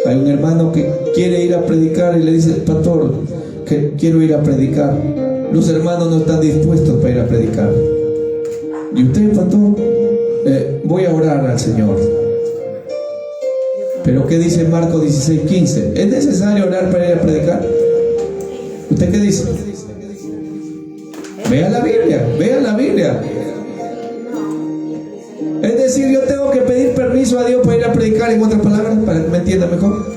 Hay un hermano que quiere ir a predicar y le dice: pastor, que quiero ir a predicar. Los hermanos no están dispuestos para ir a predicar. ¿Y usted, pastor? Voy a orar al Señor. ¿Pero qué dice Marcos 16:15? ¿Es necesario orar para ir a predicar? ¿Usted qué dice? Vea la Biblia, vea la Biblia. Es decir, yo tengo que pedir permiso a Dios para ir a predicar, en otras palabras, para que me entienda mejor.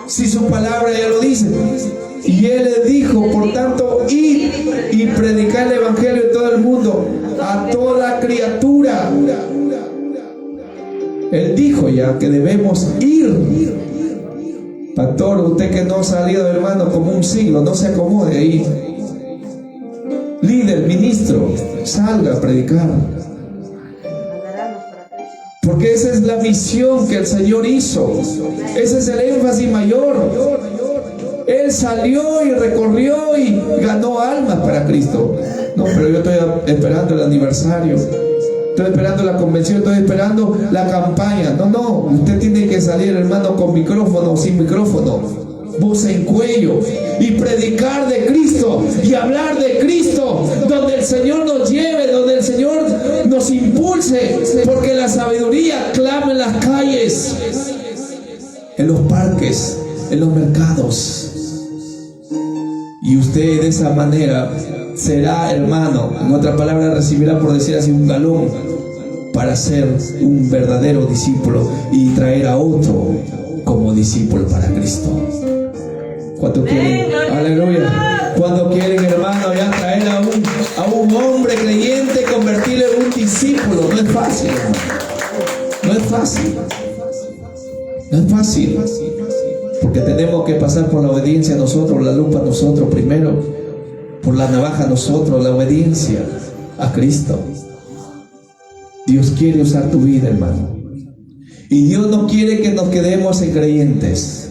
Si su palabra ya lo dice. Y Él les dijo, por tanto, id y predicar el evangelio en todo el mundo, a toda criatura. Él dijo ya que debemos ir. Pastor, usted que no ha salido, hermano, como un siglo, no se acomode ahí. Líder, ministro, salga a predicar. Porque esa es la misión que el Señor hizo. Ese es el énfasis mayor. Él salió y recorrió y ganó almas para Cristo. No, pero yo estoy esperando el aniversario, estoy esperando la convención, estoy esperando la campaña. No, usted tiene que salir, hermano, con micrófono o sin micrófono, voz en cuello, y predicar de Cristo y hablar de Cristo, donde el Señor nos lleve, donde el Señor nos impulse, porque la sabiduría clama en las calles, en los parques, en los mercados. Y usted de esa manera será, hermano, en otra palabra, recibirá, por decir así, un galón para ser un verdadero discípulo y traer a otro como discípulo para Cristo. ¿Cuánto quieren? Aleluya. ¿Cuánto quieren, hermano, ya traer a un hombre creyente, convertirle en un discípulo? No es fácil, hermano. No es fácil. No es fácil. Porque tenemos que pasar por la obediencia nosotros, la lupa nosotros primero, por la navaja nosotros, la obediencia a Cristo. Dios quiere usar tu vida, hermano. Y Dios no quiere que nos quedemos en creyentes.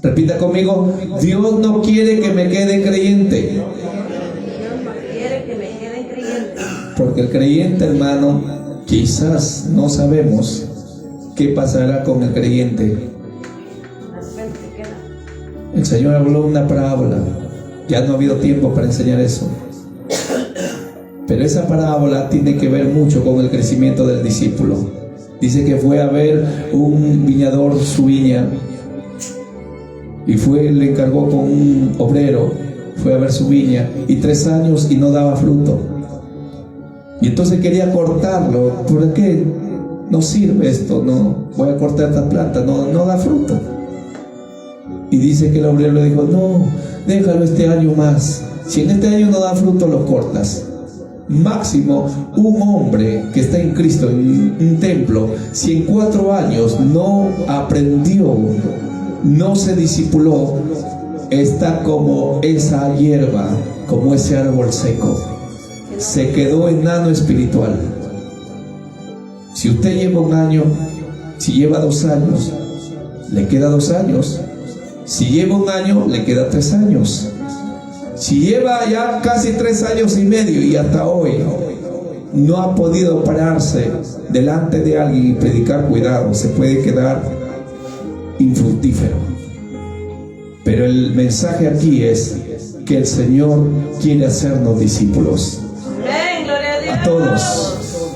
Repita conmigo: Dios no quiere que me quede creyente. Porque el creyente, hermano, quizás no sabemos qué pasará con el creyente. El Señor habló una parábola. Ya no ha habido tiempo para enseñar eso. Pero esa parábola tiene que ver mucho con el crecimiento del discípulo. Dice que fue a ver un viñador su viña, y le encargó con un obrero, fue a ver su viña, y 3 años y no daba fruto. Y entonces quería cortarlo. ¿Por qué? No sirve esto, no voy a cortar esta planta, no da fruto. Y dice que el obrero le dijo: no, déjalo este año más. Si en este año no da fruto, lo cortas. Máximo, un hombre que está en Cristo, en un templo, si en 4 años no aprendió, no se discipuló, está como esa hierba, como ese árbol seco. Se quedó enano espiritual. Si usted lleva 1 año, si lleva 2 años, le queda 2 años. Si lleva 1 año, le queda 3 años. Si lleva ya casi 3 años y medio y hasta hoy no ha podido pararse delante de alguien y predicar, cuidado, se puede quedar infructífero. Pero el mensaje aquí es que el Señor quiere hacernos discípulos.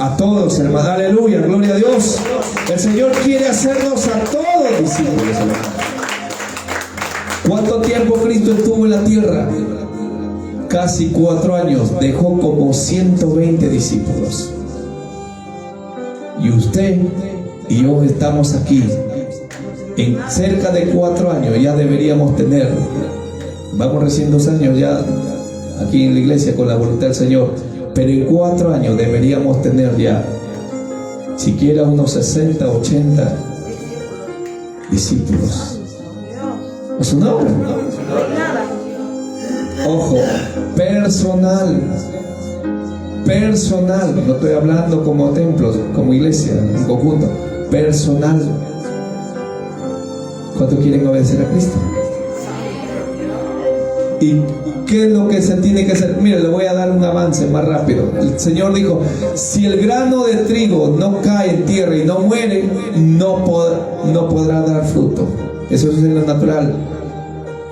A todos, hermano. Aleluya, gloria a Dios. El Señor quiere hacernos a todos discípulos, hermano. ¿Cuánto tiempo Cristo estuvo en la tierra? Casi 4 años. Dejó como 120 discípulos. Y usted y yo estamos aquí. En cerca de 4 años ya deberíamos tener, vamos recién 2 años ya aquí en la iglesia con la voluntad del Señor, pero en 4 años deberíamos tener ya siquiera unos 60, 80 discípulos. ¿A su nombre? Ojo, personal. personal. No estoy hablando como templos, como iglesia, en conjunto. Personal. ¿Cuántos quieren obedecer a Cristo? ¿Y qué es lo que se tiene que hacer? Mire, le voy a dar un avance más rápido. El Señor dijo, si el grano de trigo no cae en tierra y no muere, no podrá dar fruto. Eso es en lo natural.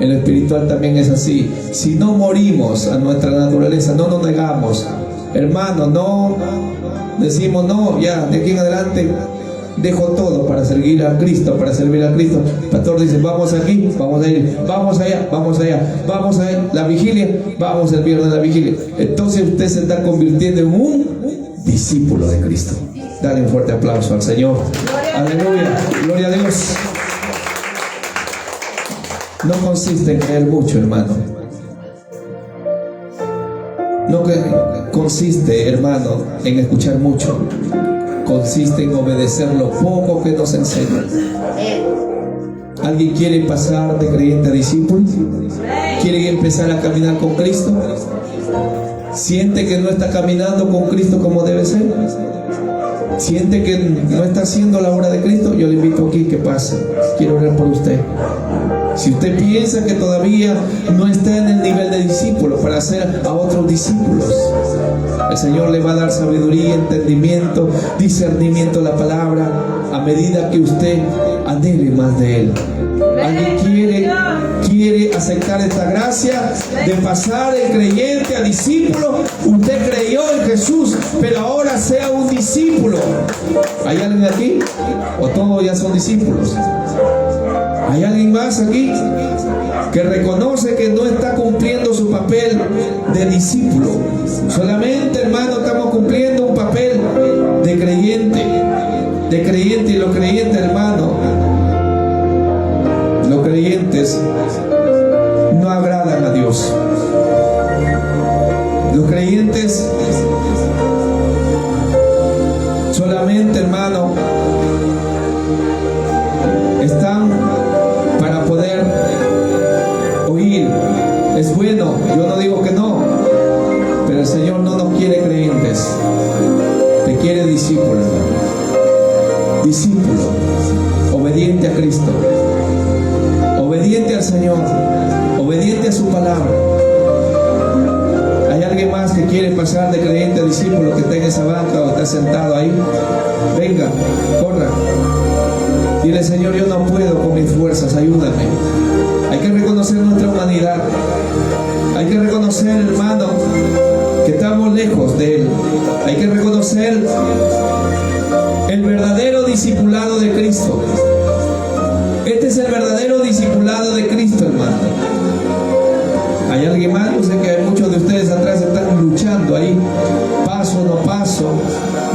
En lo espiritual también es así. Si no morimos a nuestra naturaleza, no nos negamos, hermano, no decimos, no, ya, de aquí en adelante dejo todo para servir a Cristo, para servir a Cristo. El pastor dice, vamos aquí, vamos a ir, vamos allá, vamos allá, vamos a ir, la vigilia, vamos el viernes a la vigilia. Entonces usted se está convirtiendo en un discípulo de Cristo. Dale un fuerte aplauso al Señor. Aleluya, gloria a Dios. No consiste en creer mucho, hermano. No consiste, hermano, en escuchar mucho. Consiste en obedecer lo poco que nos enseñan. ¿Alguien quiere pasar de creyente a discípulo? ¿Quiere empezar a caminar con Cristo? ¿Siente que no está caminando con Cristo como debe ser? ¿Siente que no está haciendo la obra de Cristo? Yo le invito aquí que pase. Quiero orar por usted. Si usted piensa que todavía no está en el nivel de discípulo para hacer a otros discípulos, el Señor le va a dar sabiduría, entendimiento, discernimiento de la palabra a medida que usted anhele más de Él. ¿Alguien quiere aceptar esta gracia de pasar de creyente a discípulo? Usted creyó en Jesús, pero ahora sea un discípulo. ¿Hay alguien aquí? ¿O todos ya son discípulos? ¿Hay alguien más aquí que reconoce que no está cumpliendo su papel de discípulo? Solamente, hermano, estamos cumpliendo un papel de creyente. Y los creyentes, hermano, los creyentes no agradan a Dios. Los creyentes solamente, hermano, están para poder oír. Es bueno, yo no digo que no, pero el Señor no nos quiere creyentes, te quiere discípulo, hermano. Discípulo, obediente a Cristo, obediente al Señor, obediente a su palabra. ¿Hay alguien más que quiere pasar de creyente a discípulo, que está en esa banca o está sentado ahí? Venga, corra. Dile, Señor, yo no puedo con mis fuerzas, ayúdame. Hay que reconocer nuestra humanidad. Hay que reconocer, hermano, que estamos lejos de Él. Hay que reconocer el verdadero discipulado de Cristo. Este es el verdadero discipulado de Cristo, hermano. ¿Hay alguien más? Yo sé que hay muchos de ustedes atrás están luchando ahí. Paso o no paso,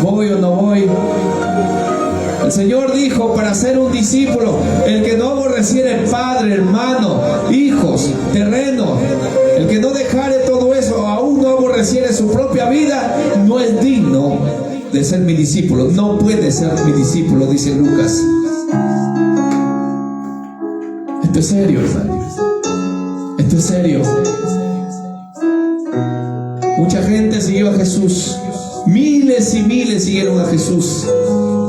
voy o no voy. El Señor dijo, para ser un discípulo, el que no aborreciere padre, hermano, hijos, terreno, el que no dejare todo eso, aún no aborreciere su propia vida, no es digno de ser mi discípulo. No puede ser mi discípulo, dice Lucas. Esto es serio, hermano. Esto es serio. Mucha gente siguió a Jesús. Miles y miles siguieron a Jesús,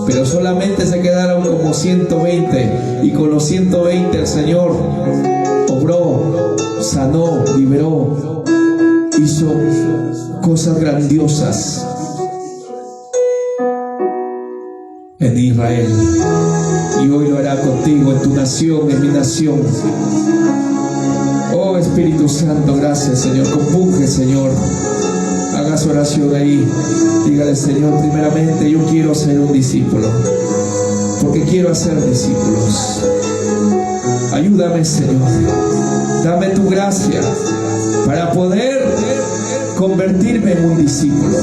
pero solamente se quedaron como 120. Y con los 120 el Señor obró, sanó, liberó, hizo cosas grandiosas en Israel. Y hoy lo hará contigo, en tu nación, en mi nación. Oh Espíritu Santo, gracias, Señor. Compuje, Señor. Haga su oración ahí. Dígale, Señor, primeramente yo quiero ser un discípulo, porque quiero hacer discípulos. Ayúdame, Señor. Dame tu gracia para poder convertirme en un discípulo.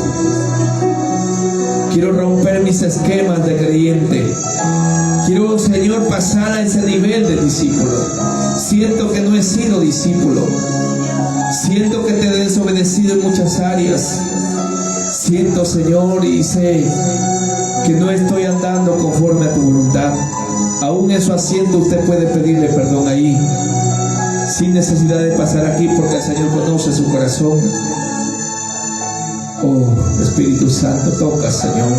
Quiero romper mis esquemas de creyente. Quiero, Señor, pasar a ese nivel de discípulo. Siento que no he sido discípulo. Siento que te he desobedecido en muchas áreas. Siento, Señor, y sé que no estoy andando conforme a tu voluntad. Aún eso haciendo, usted puede pedirle perdón ahí, sin necesidad de pasar aquí, porque el Señor conoce su corazón. Oh, Espíritu Santo, toca, Señor.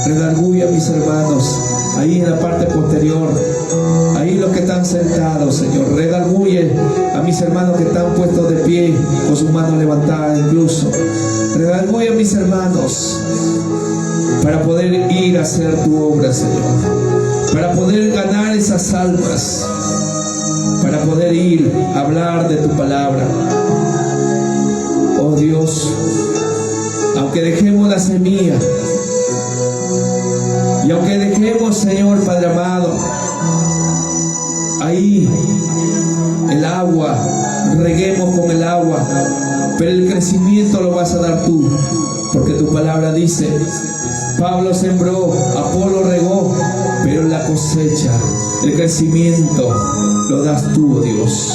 Redarguye a mis hermanos ahí en la parte posterior, ahí los que están sentados, Señor. Redarguye a mis hermanos que están puestos de pie con sus manos levantadas incluso. Redarguye a mis hermanos para poder ir a hacer tu obra, Señor, para poder ganar esas almas, para poder ir a hablar de tu palabra. Oh Dios, aunque dejemos la semilla y aunque dejemos, Señor Padre amado, ahí el agua, reguemos con el agua, pero el crecimiento lo vas a dar tú, porque tu palabra dice: Pablo sembró, Apolo regó, pero la cosecha, el crecimiento lo das tú, oh Dios.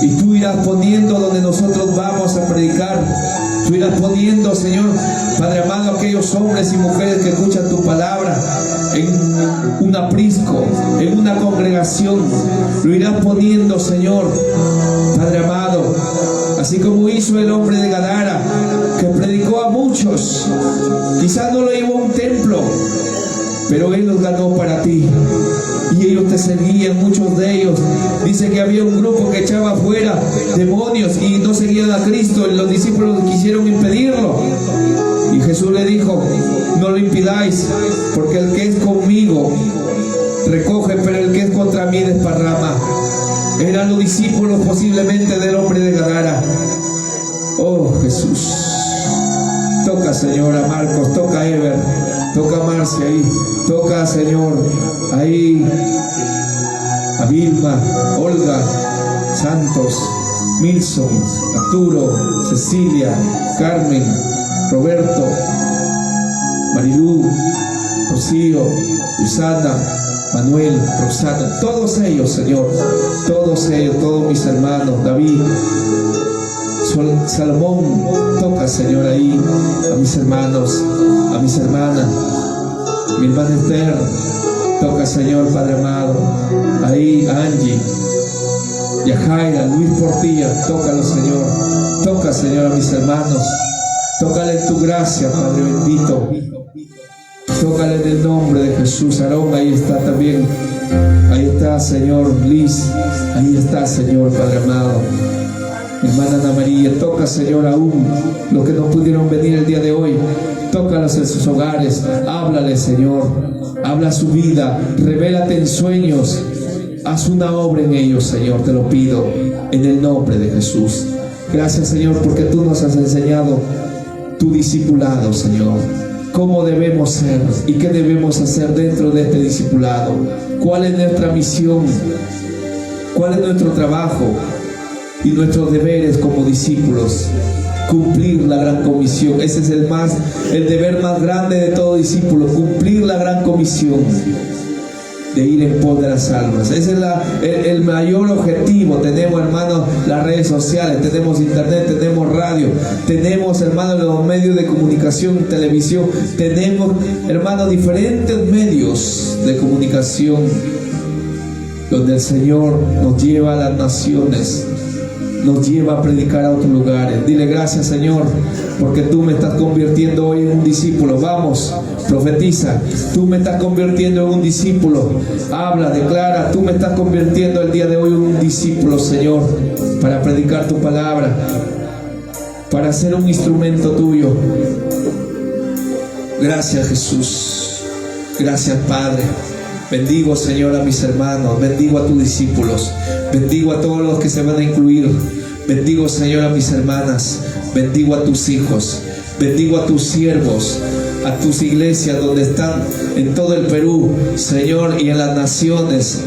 Y tú irás poniendo donde nosotros vamos a predicar. Tú irás poniendo, Señor Padre amado, aquellos hombres y mujeres que escuchan tu palabra en un aprisco, en una congregación. Lo irás poniendo, Señor Padre amado, así como hizo el hombre de Gadara, que predicó a muchos. Quizás no lo llevó a un templo, pero Él los ganó para ti. Y ellos te seguían, muchos de ellos. Dice que había un grupo que echaba fuera demonios y no seguían a Cristo. Y los discípulos quisieron impedirlo. Y Jesús le dijo: no lo impidáis, porque el que es conmigo recoge, pero el que es contra mí desparrama. Eran los discípulos posiblemente del hombre de Gadara. Oh Jesús, toca, Señor, a Marcos, toca a Ever, toca a Marcia ahí, toca, Señor, ahí a Vilma, Olga, Santos, Milson, Arturo, Cecilia, Carmen, Roberto, Marilú, Rocío, Susana, Manuel, Rosana, todos ellos, Señor, todos ellos, todos mis hermanos, David, Salomón, toca, Señor, ahí a mis hermanos, a mis hermanas, mi hermana Esther, toca, Señor Padre amado, ahí a Angie, Yajaira, Luis Portilla, tócalo, Señor, toca, Señor, a mis hermanos, tócale en tu gracia, Padre bendito, tócale en el nombre de Jesús. Aarón, ahí está también, ahí está, Señor, Liz, ahí está, Señor Padre amado. Hermana Ana María, toca, Señor, aún los que no pudieron venir el día de hoy. Tócalos en sus hogares, háblale, Señor, habla su vida, revélate en sueños, haz una obra en ellos, Señor, te lo pido en el nombre de Jesús. Gracias, Señor, porque tú nos has enseñado tu discipulado, Señor, cómo debemos ser y qué debemos hacer dentro de este discipulado, cuál es nuestra misión, cuál es nuestro trabajo y nuestros deberes como discípulos. Cumplir la gran comisión, ese es el deber más grande de todo discípulo, cumplir la gran comisión de ir en pos de las almas. Ese es el mayor objetivo. Tenemos, hermanos, las redes sociales, tenemos internet, tenemos radio, tenemos, hermanos, los medios de comunicación, televisión, tenemos, hermanos, diferentes medios de comunicación donde el Señor nos lleva a las naciones, nos lleva a predicar a otros lugares. Dile gracias, Señor, porque tú me estás convirtiendo hoy en un discípulo. Vamos, profetiza, tú me estás convirtiendo en un discípulo. Habla, declara, tú me estás convirtiendo el día de hoy en un discípulo, Señor, para predicar tu palabra, para ser un instrumento tuyo. Gracias, Jesús. Gracias, Padre. Bendigo, Señor, a mis hermanos, bendigo a tus discípulos, bendigo a todos los que se van a incluir, bendigo, Señor, a mis hermanas, bendigo a tus hijos, bendigo a tus siervos, a tus iglesias donde están en todo el Perú, Señor, y en las naciones,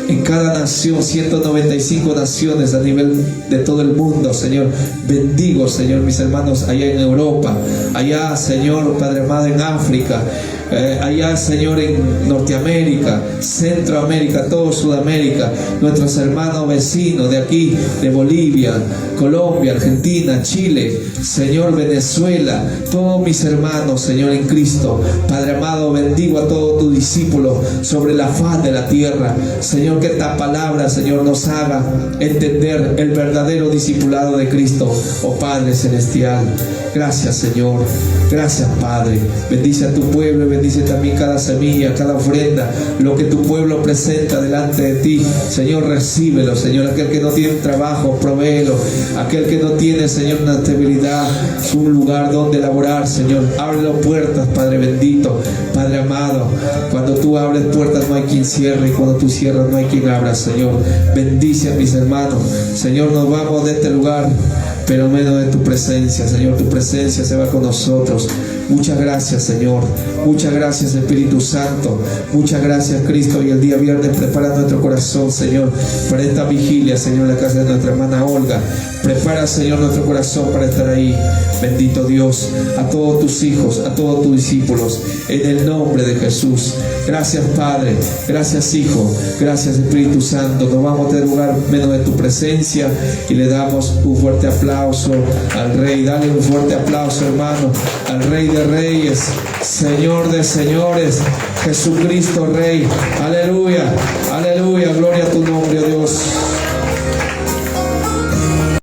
en cada nación, 195 naciones a nivel de todo el mundo, Señor. Bendigo, Señor, mis hermanos allá en Europa, allá, Señor, Padre amado, en África, allá, Señor, en Norteamérica, Centroamérica, todo Sudamérica, nuestros hermanos vecinos de aquí, de Bolivia, Colombia, Argentina, Chile, Señor, Venezuela, todos mis hermanos, Señor, en Cristo. Padre amado, bendigo a todos tus discípulos sobre la faz de la tierra. Señor, que esta palabra, Señor, nos haga entender el verdadero discipulado de Cristo. Oh Padre Celestial, gracias, Señor. Gracias, Padre. Bendice a tu pueblo y bendice también cada semilla, cada ofrenda, lo que tu pueblo presenta delante de ti. Señor, recíbelo, Señor. Aquel que no tiene trabajo, provéelo. Aquel que no tiene, Señor, una estabilidad, un lugar donde laborar, Señor, ábrele puertas, Padre bendito, Padre amado. Cuando tú abres puertas no hay quien cierre, y cuando tú cierras no hay quien abra, Señor. Bendice a mis hermanos. Señor, nos vamos de este lugar, pero menos de tu presencia, Señor. Tu presencia se va con nosotros. Muchas gracias, Señor. Muchas gracias, Espíritu Santo. Muchas gracias, Cristo. Y el día viernes prepara nuestro corazón, Señor, para esta vigilia, Señor, en la casa de nuestra hermana Olga. Prepara, Señor, nuestro corazón para estar ahí. Bendito Dios, a todos tus hijos, a todos tus discípulos, en el nombre de Jesús. Gracias, Padre. Gracias, Hijo. Gracias, Espíritu Santo. Nos vamos a tener lugar menos de tu presencia y le damos un fuerte aplauso al Rey. Dale un fuerte aplauso, hermano, al Rey de Reyes, Señor de Señores, Jesucristo Rey. Aleluya, aleluya, gloria a tu nombre, oh Dios.